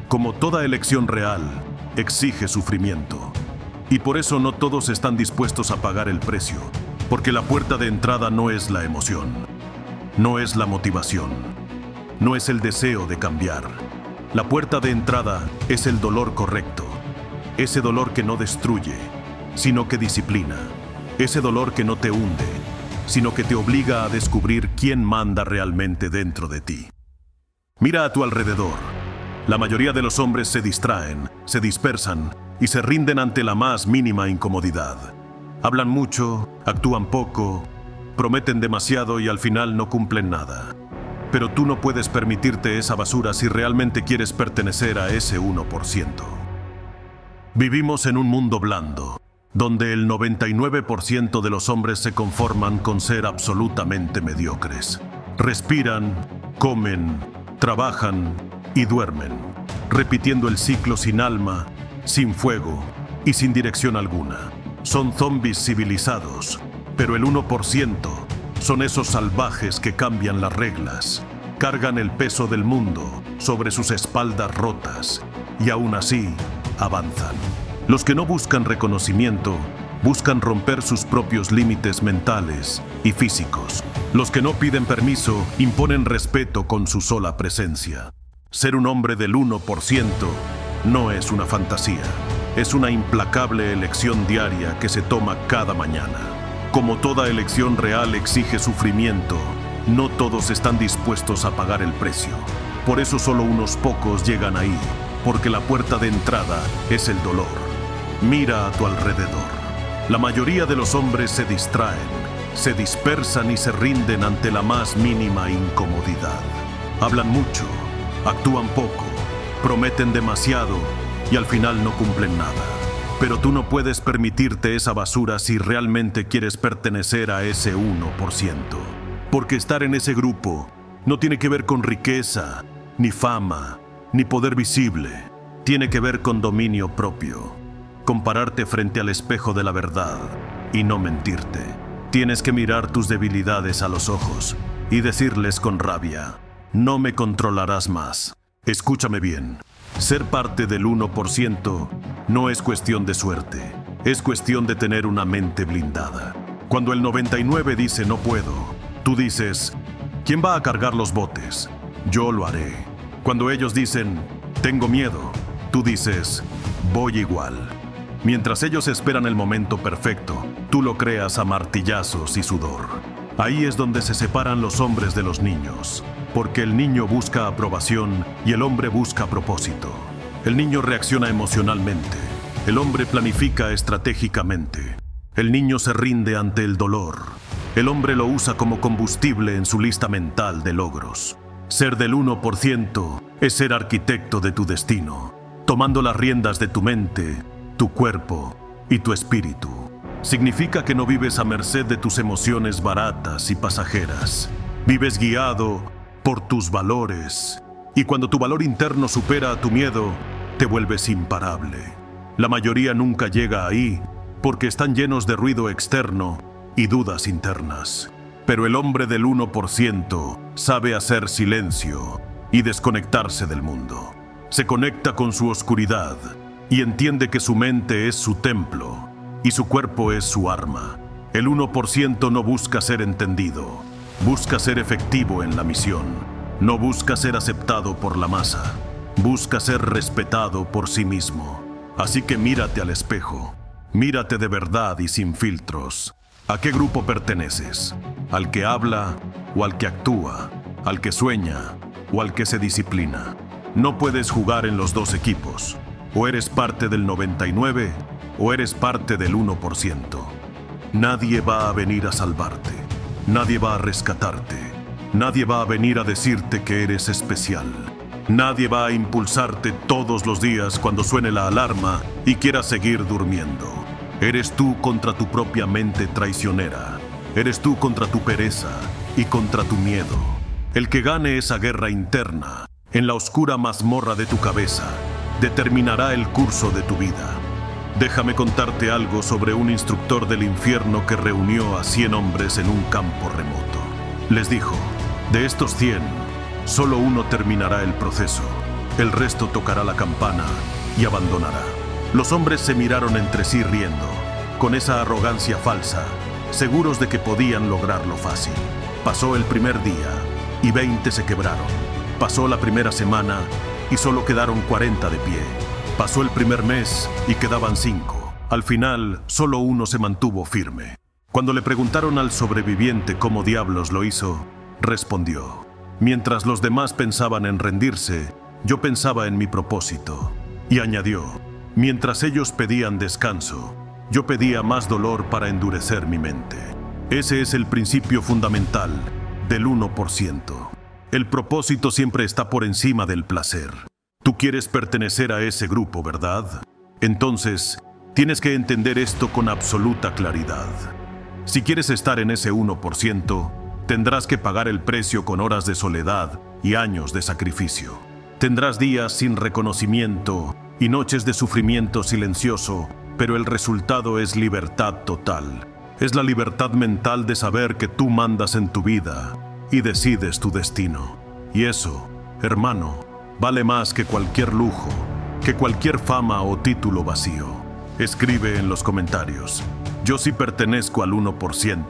Como toda elección real, exige sufrimiento. Y por eso no todos están dispuestos a pagar el precio, porque la puerta de entrada no es la emoción, no es la motivación, no es el deseo de cambiar. La puerta de entrada es el dolor correcto. Ese dolor que no destruye, sino que disciplina. Ese dolor que no te hunde, sino que te obliga a descubrir quién manda realmente dentro de ti. Mira a tu alrededor. La mayoría de los hombres se distraen, se dispersan y se rinden ante la más mínima incomodidad. Hablan mucho, actúan poco, prometen demasiado y al final no cumplen nada. Pero tú no puedes permitirte esa basura si realmente quieres pertenecer a ese 1%. Vivimos en un mundo blando, donde el 99% de los hombres se conforman con ser absolutamente mediocres. Respiran, comen, trabajan y duermen, repitiendo el ciclo sin alma, sin fuego y sin dirección alguna. Son zombies civilizados, pero el 1% son esos salvajes que cambian las reglas, cargan el peso del mundo sobre sus espaldas rotas y aún así avanzan. Los que no buscan reconocimiento buscan romper sus propios límites mentales y físicos. Los que no piden permiso imponen respeto con su sola presencia. Ser un hombre del 1% no es una fantasía, es una implacable elección diaria que se toma cada mañana. Como toda elección real exige sufrimiento, no todos están dispuestos a pagar el precio. Por eso solo unos pocos llegan ahí, porque la puerta de entrada es el dolor. Mira a tu alrededor. La mayoría de los hombres se distraen, se dispersan y se rinden ante la más mínima incomodidad. Hablan mucho, actúan poco, prometen demasiado y al final no cumplen nada. Pero tú no puedes permitirte esa basura si realmente quieres pertenecer a ese 1%. Porque estar en ese grupo no tiene que ver con riqueza, ni fama, ni poder visible. Tiene que ver con dominio propio. Compararte frente al espejo de la verdad y no mentirte. Tienes que mirar tus debilidades a los ojos y decirles con rabia: no me controlarás más. Escúchame bien. Ser parte del 1% no es cuestión de suerte, es cuestión de tener una mente blindada. Cuando el 99 dice no puedo, tú dices: ¿quién va a cargar los botes? Yo lo haré. Cuando ellos dicen tengo miedo, tú dices voy igual. Mientras ellos esperan el momento perfecto, tú lo creas a martillazos y sudor. Ahí es donde se separan los hombres de los niños, porque el niño busca aprobación y el hombre busca propósito. El niño reacciona emocionalmente, el hombre planifica estratégicamente. El niño se rinde ante el dolor, el hombre lo usa como combustible en su lista mental de logros. Ser del 1% es ser arquitecto de tu destino, tomando las riendas de tu mente, tu cuerpo y tu espíritu. Significa que no vives a merced de tus emociones baratas y pasajeras. Vives guiado por tus valores. Y cuando tu valor interno supera a tu miedo, te vuelves imparable. La mayoría nunca llega ahí porque están llenos de ruido externo y dudas internas. Pero el hombre del 1% sabe hacer silencio y desconectarse del mundo. Se conecta con su oscuridad y entiende que su mente es su templo y su cuerpo es su arma. El 1% no busca ser entendido, busca ser efectivo en la misión. No busca ser aceptado por la masa, busca ser respetado por sí mismo. Así que mírate al espejo, mírate de verdad y sin filtros. ¿A qué grupo perteneces? ¿Al que habla o al que actúa? ¿Al que sueña o al que se disciplina? No puedes jugar en los dos equipos. O eres parte del 99 o eres parte del 1%. Nadie va a venir a salvarte. Nadie va a rescatarte. Nadie va a venir a decirte que eres especial. Nadie va a impulsarte todos los días cuando suene la alarma y quieras seguir durmiendo. Eres tú contra tu propia mente traicionera. Eres tú contra tu pereza y contra tu miedo. El que gane esa guerra interna, en la oscura mazmorra de tu cabeza, determinará el curso de tu vida. Déjame contarte algo sobre un instructor del infierno que reunió a 100 hombres en un campo remoto. Les dijo: de estos 100, solo uno terminará el proceso. El resto tocará la campana y abandonará. Los hombres se miraron entre sí riendo, con esa arrogancia falsa, seguros de que podían lograrlo fácil. Pasó el primer día y 20 se quebraron. Pasó la primera semana y solo quedaron 40 de pie. Pasó el primer mes y quedaban 5. Al final, solo uno se mantuvo firme. Cuando le preguntaron al sobreviviente cómo diablos lo hizo, respondió: mientras los demás pensaban en rendirse, yo pensaba en mi propósito. Y añadió: mientras ellos pedían descanso, yo pedía más dolor para endurecer mi mente. Ese es el principio fundamental del 1%. El propósito siempre está por encima del placer. Tú quieres pertenecer a ese grupo, ¿verdad? Entonces, tienes que entender esto con absoluta claridad. Si quieres estar en ese 1%, tendrás que pagar el precio con horas de soledad y años de sacrificio. Tendrás días sin reconocimiento y noches de sufrimiento silencioso, pero el resultado es libertad total. Es la libertad mental de saber que tú mandas en tu vida y decides tu destino. Y eso, hermano, vale más que cualquier lujo, que cualquier fama o título vacío. Escribe en los comentarios: yo sí pertenezco al 1%,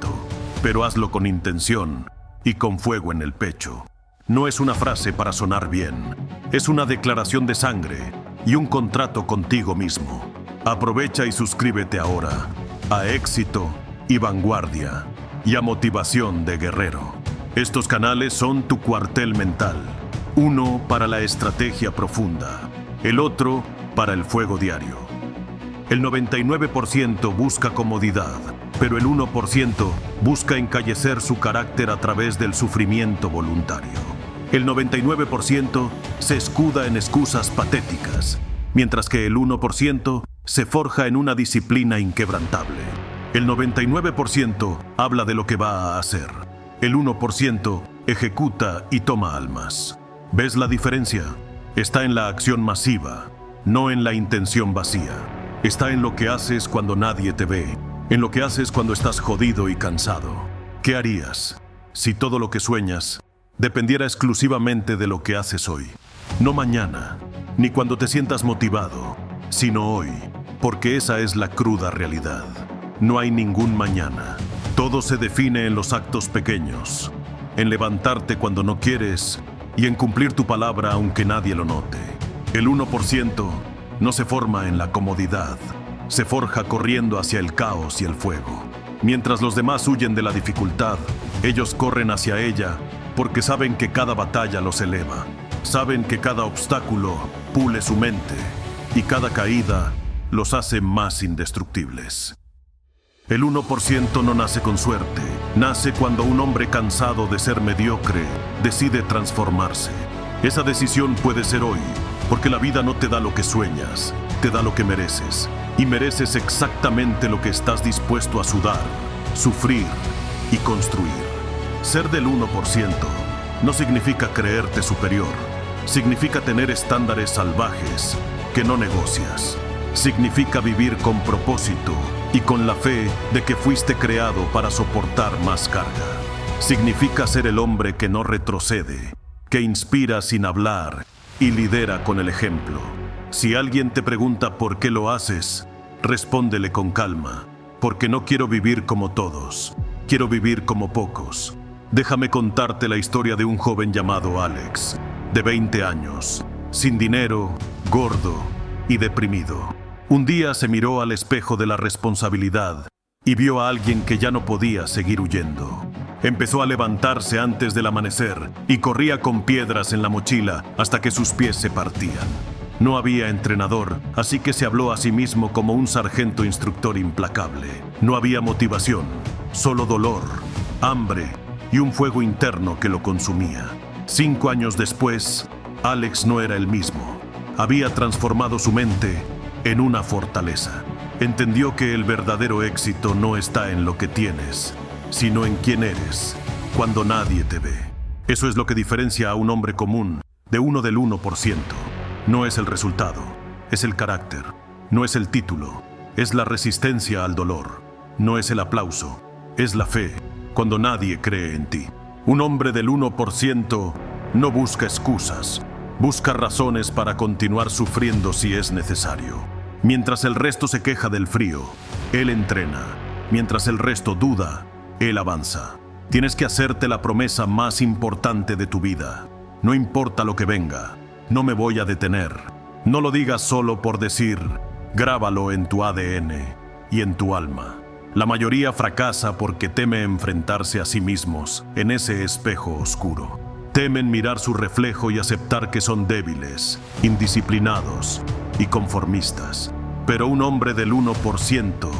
pero hazlo con intención y con fuego en el pecho. No es una frase para sonar bien, es una declaración de sangre y un contrato contigo mismo. Aprovecha y suscríbete ahora a Éxito y Vanguardia y a Motivación de Guerrero. Estos canales son tu cuartel mental. Uno para la estrategia profunda, el otro para el fuego diario. El 99% busca comodidad, pero el 1% busca encallecer su carácter a través del sufrimiento voluntario. El 99% se escuda en excusas patéticas, mientras que el 1% se forja en una disciplina inquebrantable. El 99% habla de lo que va a hacer. El 1% ejecuta y toma almas. ¿Ves la diferencia? Está en la acción masiva, no en la intención vacía. Está en lo que haces cuando nadie te ve, en lo que haces cuando estás jodido y cansado. ¿Qué harías si todo lo que sueñas dependiera exclusivamente de lo que haces hoy? No mañana, ni cuando te sientas motivado, sino hoy, porque esa es la cruda realidad. No hay ningún mañana. Todo se define en los actos pequeños, en levantarte cuando no quieres y en cumplir tu palabra aunque nadie lo note. El 1% no se forma en la comodidad, se forja corriendo hacia el caos y el fuego. Mientras los demás huyen de la dificultad, ellos corren hacia ella porque saben que cada batalla los eleva, saben que cada obstáculo pule su mente y cada caída los hace más indestructibles. El 1% no nace con suerte, nace cuando un hombre cansado de ser mediocre decide transformarse. Esa decisión puede ser hoy, porque la vida no te da lo que sueñas, te da lo que mereces. Y mereces exactamente lo que estás dispuesto a sudar, sufrir y construir. Ser del 1% no significa creerte superior, significa tener estándares salvajes que no negocias. Significa vivir con propósito y con la fe de que fuiste creado para soportar más carga. Significa ser el hombre que no retrocede, que inspira sin hablar y lidera con el ejemplo. Si alguien te pregunta por qué lo haces, respóndele con calma: porque no quiero vivir como todos, quiero vivir como pocos. Déjame contarte la historia de un joven llamado Alex, de 20 años, sin dinero, gordo y deprimido. Un día se miró al espejo de la responsabilidad y vio a alguien que ya no podía seguir huyendo. Empezó a levantarse antes del amanecer y corría con piedras en la mochila hasta que sus pies se partían. No había entrenador, así que se habló a sí mismo como un sargento instructor implacable. No había motivación, solo dolor, hambre y un fuego interno que lo consumía. 5 años después, Alex no era el mismo. Había transformado su mente en una fortaleza. Entendió que el verdadero éxito no está en lo que tienes, sino en quién eres cuando nadie te ve. Eso es lo que diferencia a un hombre común de uno del 1%. No es el resultado, es el carácter. No es el título, es la resistencia al dolor. No es el aplauso, es la fe cuando nadie cree en ti. Un hombre del 1% no busca excusas, busca razones para continuar sufriendo si es necesario. Mientras el resto se queja del frío, él entrena. Mientras el resto duda, él avanza. Tienes que hacerte la promesa más importante de tu vida. No importa lo que venga, no me voy a detener. No lo digas solo por decir, grábalo en tu ADN y en tu alma. La mayoría fracasa porque teme enfrentarse a sí mismos en ese espejo oscuro. Temen mirar su reflejo y aceptar que son débiles, indisciplinados y conformistas. Pero un hombre del 1%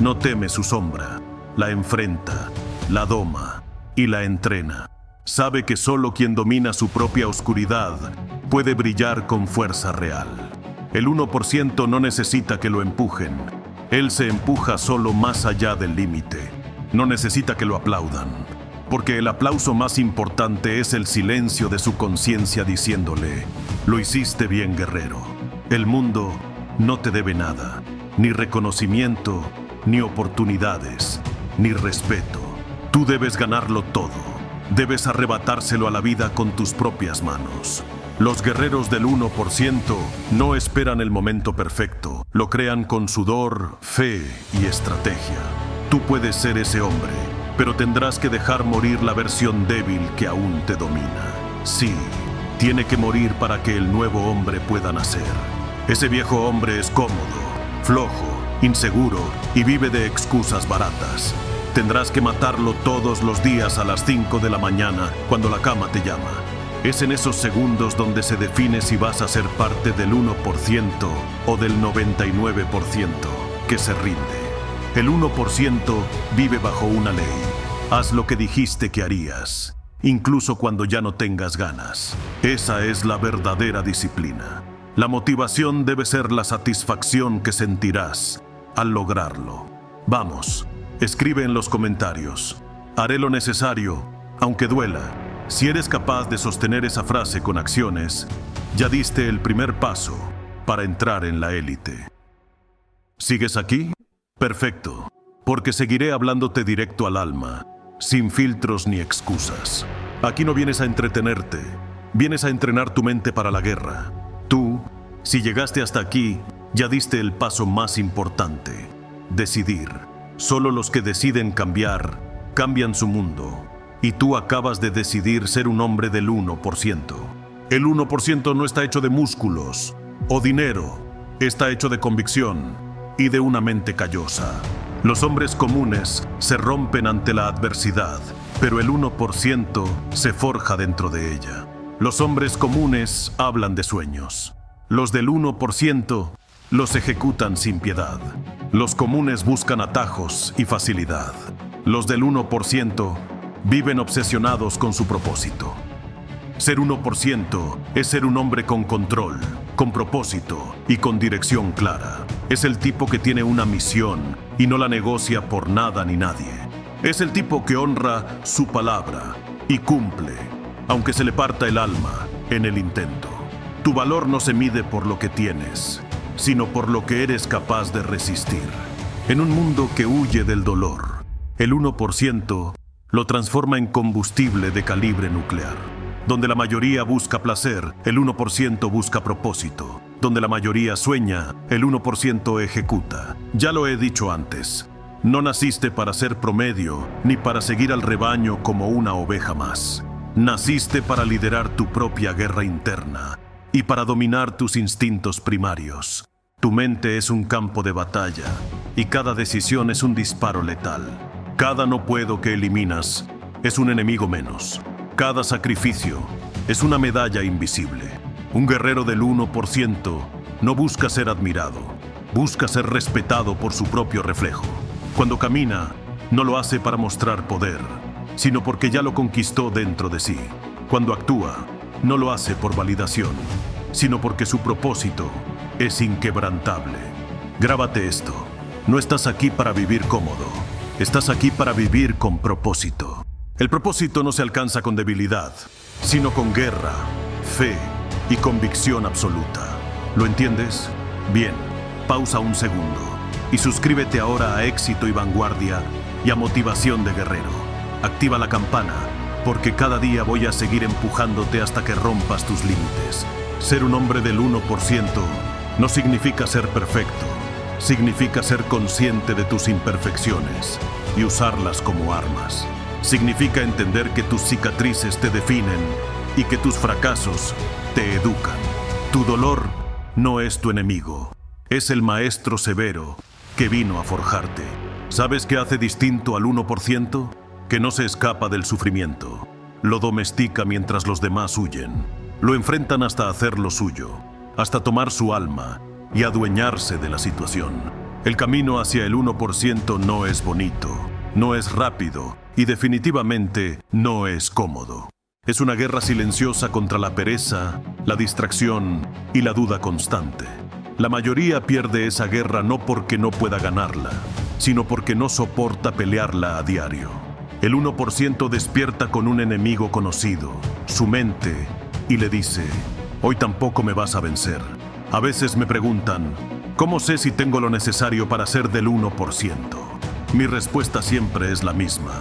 no teme su sombra, la enfrenta, la doma y la entrena. Sabe que solo quien domina su propia oscuridad puede brillar con fuerza real. El 1% no necesita que lo empujen. Él se empuja solo más allá del límite. No necesita que lo aplaudan, porque el aplauso más importante es el silencio de su conciencia diciéndole: lo hiciste bien, guerrero. El mundo no te debe nada, ni reconocimiento, ni oportunidades, ni respeto. Tú debes ganarlo todo. Debes arrebatárselo a la vida con tus propias manos. Los guerreros del 1% no esperan el momento perfecto, lo crean con sudor, fe y estrategia. Tú puedes ser ese hombre, pero tendrás que dejar morir la versión débil que aún te domina. Sí, tiene que morir para que el nuevo hombre pueda nacer. Ese viejo hombre es cómodo, flojo, inseguro y vive de excusas baratas. Tendrás que matarlo todos los días a las 5 de la mañana cuando la cama te llama. Es en esos segundos donde se define si vas a ser parte del 1% o del 99% que se rinde. El 1% vive bajo una ley. Haz lo que dijiste que harías, incluso cuando ya no tengas ganas. Esa es la verdadera disciplina. La motivación debe ser la satisfacción que sentirás al lograrlo. Vamos, escribe en los comentarios. Haré lo necesario, aunque duela. Si eres capaz de sostener esa frase con acciones, ya diste el primer paso para entrar en la élite. ¿Sigues aquí? Perfecto, porque seguiré hablándote directo al alma, sin filtros ni excusas. Aquí no vienes a entretenerte, vienes a entrenar tu mente para la guerra. Tú, si llegaste hasta aquí, ya diste el paso más importante: decidir. Solo los que deciden cambiar, cambian su mundo. Y tú acabas de decidir ser un hombre del 1%. El 1% no está hecho de músculos o dinero, está hecho de convicción y de una mente callosa. Los hombres comunes se rompen ante la adversidad, pero el 1% se forja dentro de ella. Los hombres comunes hablan de sueños. Los del 1% los ejecutan sin piedad. Los comunes buscan atajos y facilidad. Los del 1% viven obsesionados con su propósito. Ser 1% es ser un hombre con control, con propósito y con dirección clara. Es el tipo que tiene una misión y no la negocia por nada ni nadie. Es el tipo que honra su palabra y cumple, aunque se le parta el alma en el intento. Tu valor no se mide por lo que tienes, sino por lo que eres capaz de resistir. En un mundo que huye del dolor, el 1% lo transforma en combustible de calibre nuclear. Donde la mayoría busca placer, el 1% busca propósito. Donde la mayoría sueña, el 1% ejecuta. Ya lo he dicho antes, no naciste para ser promedio, ni para seguir al rebaño como una oveja más. Naciste para liderar tu propia guerra interna y para dominar tus instintos primarios. Tu mente es un campo de batalla y cada decisión es un disparo letal. Cada no puedo que eliminas es un enemigo menos. Cada sacrificio es una medalla invisible. Un guerrero del 1% no busca ser admirado, busca ser respetado por su propio reflejo. Cuando camina, no lo hace para mostrar poder, sino porque ya lo conquistó dentro de sí. Cuando actúa, no lo hace por validación, sino porque su propósito es inquebrantable. Grábate esto: no estás aquí para vivir cómodo. Estás aquí para vivir con propósito. El propósito no se alcanza con debilidad, sino con guerra, fe y convicción absoluta. ¿Lo entiendes? Bien, pausa un segundo y suscríbete ahora a Éxito y Vanguardia y a Motivación de Guerrero. Activa la campana, porque cada día voy a seguir empujándote hasta que rompas tus límites. Ser un hombre del 1% no significa ser perfecto. Significa ser consciente de tus imperfecciones y usarlas como armas. Significa entender que tus cicatrices te definen y que tus fracasos te educan. Tu dolor no es tu enemigo, es el maestro severo que vino a forjarte. ¿Sabes qué hace distinto al 1%? Que no se escapa del sufrimiento. Lo domestica mientras los demás huyen. Lo enfrentan hasta hacer lo suyo, hasta tomar su alma y adueñarse de la situación. El camino hacia el 1% no es bonito, no es rápido y definitivamente no es cómodo. Es una guerra silenciosa contra la pereza, la distracción y la duda constante. La mayoría pierde esa guerra no porque no pueda ganarla, sino porque no soporta pelearla a diario. El 1% despierta con un enemigo conocido, su mente, y le dice: hoy tampoco me vas a vencer. A veces me preguntan, ¿cómo sé si tengo lo necesario para ser del 1%? Mi respuesta siempre es la misma.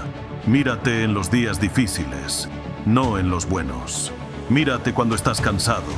Mírate en los días difíciles, no en los buenos. Mírate cuando estás cansado,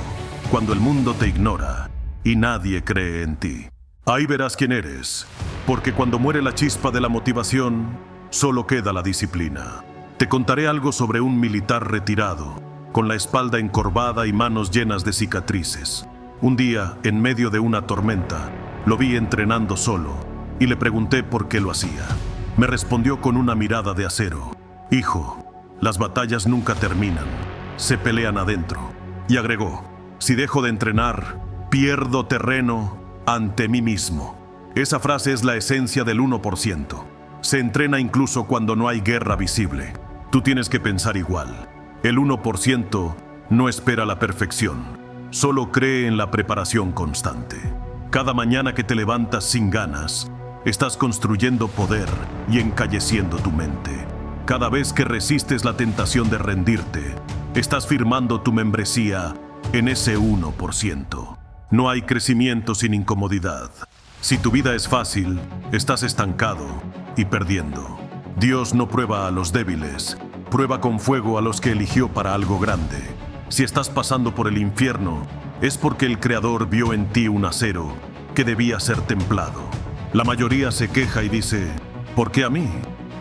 cuando el mundo te ignora y nadie cree en ti. Ahí verás quién eres, porque cuando muere la chispa de la motivación, solo queda la disciplina. Te contaré algo sobre un militar retirado, con la espalda encorvada y manos llenas de cicatrices. Un día, en medio de una tormenta, lo vi entrenando solo y le pregunté por qué lo hacía. Me respondió con una mirada de acero. Hijo, las batallas nunca terminan, se pelean adentro. Y agregó, si dejo de entrenar, pierdo terreno ante mí mismo. Esa frase es la esencia del 1%. Se entrena incluso cuando no hay guerra visible. Tú tienes que pensar igual. El 1% no espera la perfección, solo cree en la preparación constante. Cada mañana que te levantas sin ganas, estás construyendo poder y encalleciendo tu mente. Cada vez que resistes la tentación de rendirte, estás firmando tu membresía en ese 1%. No hay crecimiento sin incomodidad. Si tu vida es fácil, estás estancado y perdiendo. Dios no prueba a los débiles, prueba con fuego a los que eligió para algo grande. Si estás pasando por el infierno, es porque el Creador vio en ti un acero que debía ser templado. La mayoría se queja y dice, ¿por qué a mí?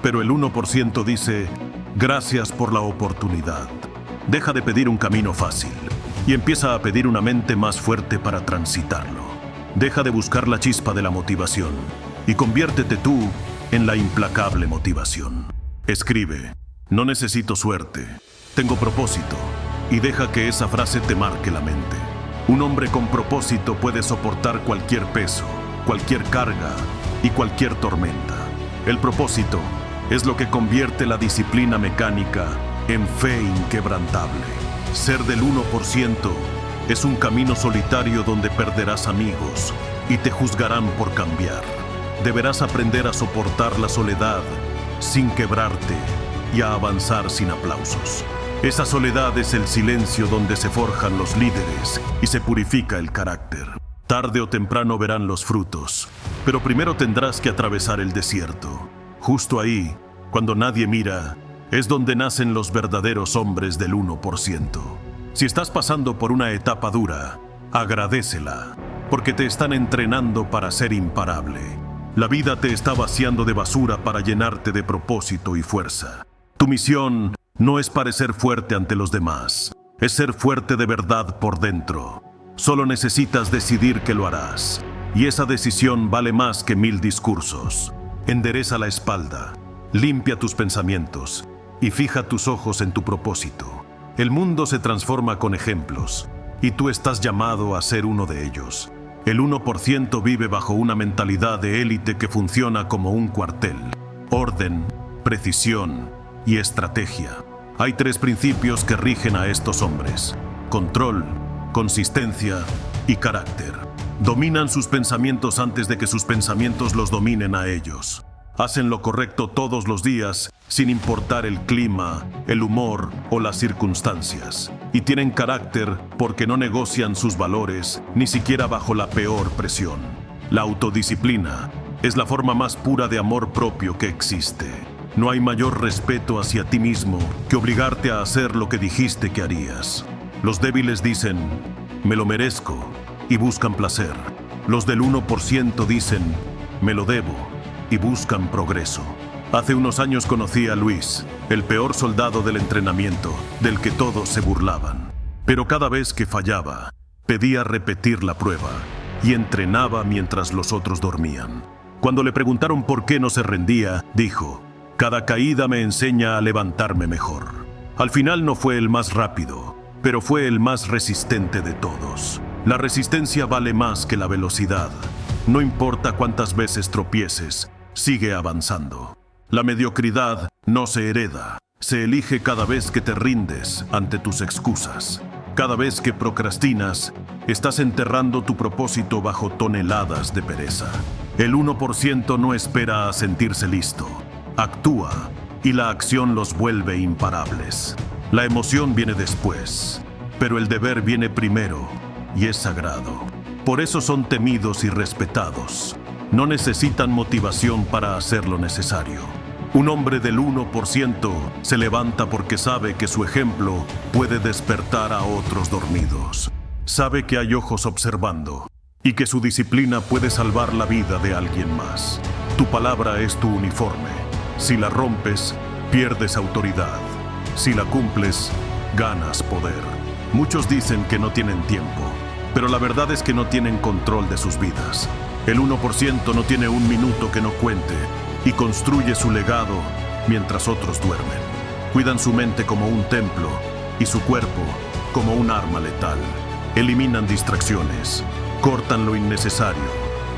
Pero el 1% dice, gracias por la oportunidad. Deja de pedir un camino fácil y empieza a pedir una mente más fuerte para transitarlo. Deja de buscar la chispa de la motivación y conviértete tú en la implacable motivación. Escribe, no necesito suerte, tengo propósito, y deja que esa frase te marque la mente. Un hombre con propósito puede soportar cualquier peso, cualquier carga y cualquier tormenta. El propósito es lo que convierte la disciplina mecánica en fe inquebrantable. Ser del 1% es un camino solitario donde perderás amigos y te juzgarán por cambiar. Deberás aprender a soportar la soledad sin quebrarte y a avanzar sin aplausos. Esa soledad es el silencio donde se forjan los líderes y se purifica el carácter. Tarde o temprano verán los frutos, pero primero tendrás que atravesar el desierto. Justo ahí, cuando nadie mira, es donde nacen los verdaderos hombres del 1%. Si estás pasando por una etapa dura, agradécela, porque te están entrenando para ser imparable. La vida te está vaciando de basura para llenarte de propósito y fuerza. Tu misión no es parecer fuerte ante los demás, es ser fuerte de verdad por dentro. Solo necesitas decidir que lo harás, y esa decisión vale más que 1000 discursos. Endereza la espalda, limpia tus pensamientos y fija tus ojos en tu propósito. El mundo se transforma con ejemplos, y tú estás llamado a ser uno de ellos. El 1% vive bajo una mentalidad de élite que funciona como un cuartel. Orden, precisión y estrategia. Hay 3 principios que rigen a estos hombres: control, consistencia y carácter. Dominan sus pensamientos antes de que sus pensamientos los dominen a ellos. Hacen lo correcto todos los días, sin importar el clima, el humor o las circunstancias. Y tienen carácter porque no negocian sus valores, ni siquiera bajo la peor presión. La autodisciplina es la forma más pura de amor propio que existe. No hay mayor respeto hacia ti mismo que obligarte a hacer lo que dijiste que harías. Los débiles dicen, me lo merezco, y buscan placer. Los del 1% dicen, me lo debo, y buscan progreso. Hace unos años conocí a Luis, el peor soldado del entrenamiento, del que todos se burlaban. Pero cada vez que fallaba, pedía repetir la prueba y entrenaba mientras los otros dormían. Cuando le preguntaron por qué no se rendía, dijo, cada caída me enseña a levantarme mejor. Al final no fue el más rápido, pero fue el más resistente de todos. La resistencia vale más que la velocidad. No importa cuántas veces tropieces, sigue avanzando. La mediocridad no se hereda, se elige cada vez que te rindes ante tus excusas. Cada vez que procrastinas, estás enterrando tu propósito bajo toneladas de pereza. El 1% no espera a sentirse listo, actúa y la acción los vuelve imparables. La emoción viene después, pero el deber viene primero y es sagrado. Por eso son temidos y respetados. No necesitan motivación para hacer lo necesario. Un hombre del 1% se levanta porque sabe que su ejemplo puede despertar a otros dormidos. Sabe que hay ojos observando y que su disciplina puede salvar la vida de alguien más. Tu palabra es tu uniforme. Si la rompes, pierdes autoridad. Si la cumples, ganas poder. Muchos dicen que no tienen tiempo, pero la verdad es que no tienen control de sus vidas. El 1% no tiene un minuto que no cuente y construye su legado mientras otros duermen. Cuidan su mente como un templo y su cuerpo como un arma letal. Eliminan distracciones, cortan lo innecesario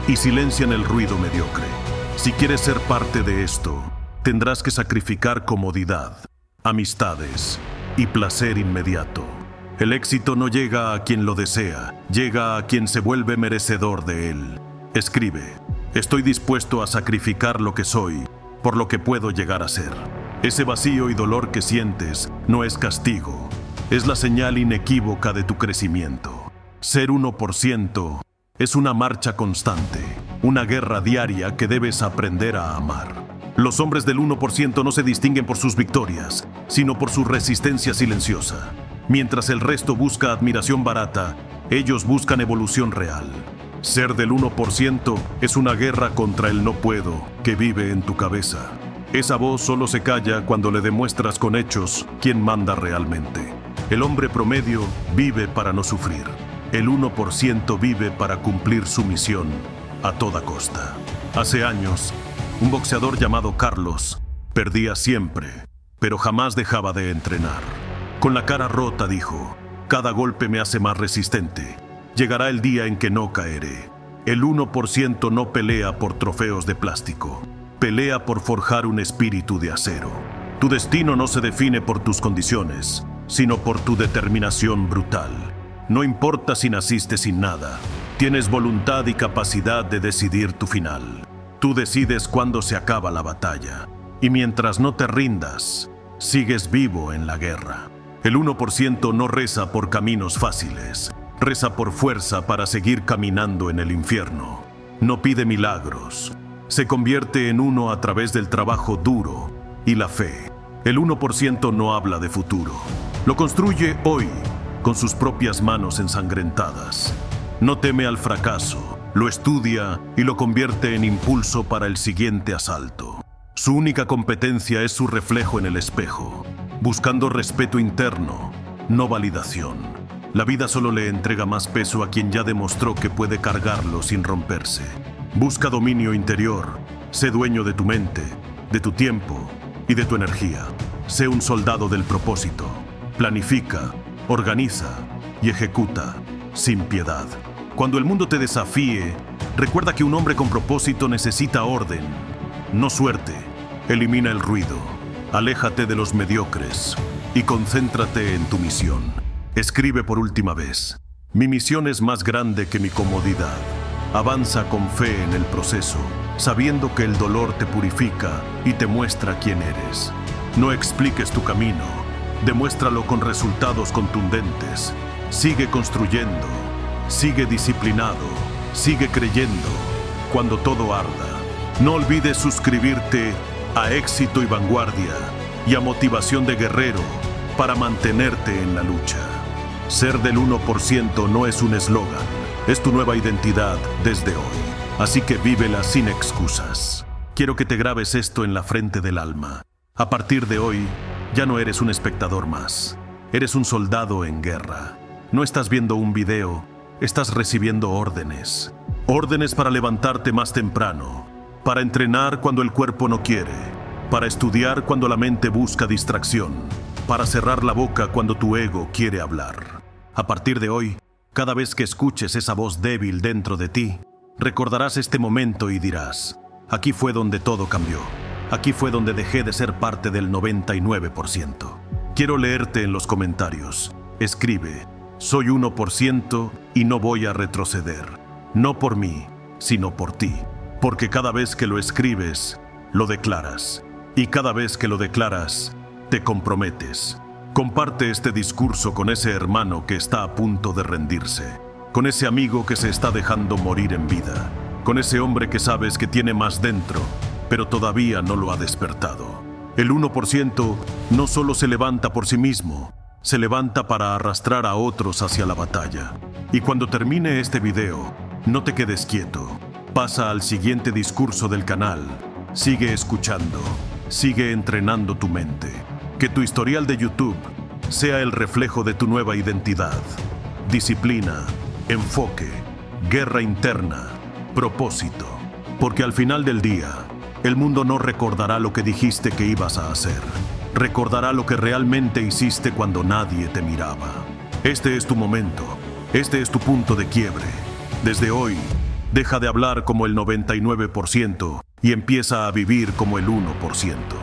y silencian el ruido mediocre. Si quieres ser parte de esto, tendrás que sacrificar comodidad, amistades y placer inmediato. El éxito no llega a quien lo desea, llega a quien se vuelve merecedor de él. Escribe: estoy dispuesto a sacrificar lo que soy por lo que puedo llegar a ser. Ese vacío y dolor que sientes no es castigo, es la señal inequívoca de tu crecimiento. Ser 1% es una marcha constante, una guerra diaria que debes aprender a amar. Los hombres del 1% no se distinguen por sus victorias, sino por su resistencia silenciosa. Mientras el resto busca admiración barata, ellos buscan evolución real. Ser del 1% es una guerra contra el no puedo que vive en tu cabeza. Esa voz solo se calla cuando le demuestras con hechos quién manda realmente. El hombre promedio vive para no sufrir. El 1% vive para cumplir su misión a toda costa. Hace años, un boxeador llamado Carlos perdía siempre, pero jamás dejaba de entrenar. Con la cara rota dijo: cada golpe me hace más resistente. Llegará el día en que no caeré. El 1% no pelea por trofeos de plástico. Pelea por forjar un espíritu de acero. Tu destino no se define por tus condiciones, sino por tu determinación brutal. No importa si naciste sin nada, tienes voluntad y capacidad de decidir tu final. Tú decides cuándo se acaba la batalla. Y mientras no te rindas, sigues vivo en la guerra. El 1% no reza por caminos fáciles. Reza por fuerza para seguir caminando en el infierno. No pide milagros. Se convierte en uno a través del trabajo duro y la fe. El 1% no habla de futuro. Lo construye hoy con sus propias manos ensangrentadas. No teme al fracaso. Lo estudia y lo convierte en impulso para el siguiente asalto. Su única competencia es su reflejo en el espejo, buscando respeto interno, no validación. La vida solo le entrega más peso a quien ya demostró que puede cargarlo sin romperse. Busca dominio interior. Sé dueño de tu mente, de tu tiempo y de tu energía. Sé un soldado del propósito. Planifica, organiza y ejecuta sin piedad. Cuando el mundo te desafíe, recuerda que un hombre con propósito necesita orden, no suerte. Elimina el ruido, aléjate de los mediocres y concéntrate en tu misión. Escribe por última vez: mi misión es más grande que mi comodidad. Avanza con fe en el proceso, sabiendo que el dolor te purifica y te muestra quién eres. No expliques tu camino, demuéstralo con resultados contundentes. Sigue construyendo, sigue disciplinado, sigue creyendo, cuando todo arda. No olvides suscribirte a Éxito y Vanguardia y a Motivación de Guerrero para mantenerte en la lucha. Ser del 1% no es un eslogan, es tu nueva identidad desde hoy. Así que vívela sin excusas. Quiero que te grabes esto en la frente del alma. A partir de hoy, ya no eres un espectador más. Eres un soldado en guerra. No estás viendo un video, estás recibiendo órdenes. Órdenes para levantarte más temprano, para entrenar cuando el cuerpo no quiere, para estudiar cuando la mente busca distracción, para cerrar la boca cuando tu ego quiere hablar. A partir de hoy, cada vez que escuches esa voz débil dentro de ti, recordarás este momento y dirás: aquí fue donde todo cambió. Aquí fue donde dejé de ser parte del 99%. Quiero leerte en los comentarios. Escribe: soy 1% y no voy a retroceder. No por mí, sino por ti. Porque cada vez que lo escribes, lo declaras. Y cada vez que lo declaras, te comprometes. Comparte este discurso con ese hermano que está a punto de rendirse. con ese amigo que se está dejando morir en vida, con ese hombre que sabes que tiene más dentro, pero todavía no lo ha despertado. El 1% no solo se levanta por sí mismo, se levanta para arrastrar a otros hacia la batalla. Y cuando termine este video, no te quedes quieto. Pasa al siguiente discurso del canal. Sigue escuchando. Sigue entrenando tu mente. Que tu historial de YouTube sea el reflejo de tu nueva identidad. Disciplina, enfoque, guerra interna, propósito. Porque al final del día, el mundo no recordará lo que dijiste que ibas a hacer. Recordará lo que realmente hiciste cuando nadie te miraba. Este es tu momento. Este es tu punto de quiebre. Desde hoy, deja de hablar como el 99% y empieza a vivir como el 1%.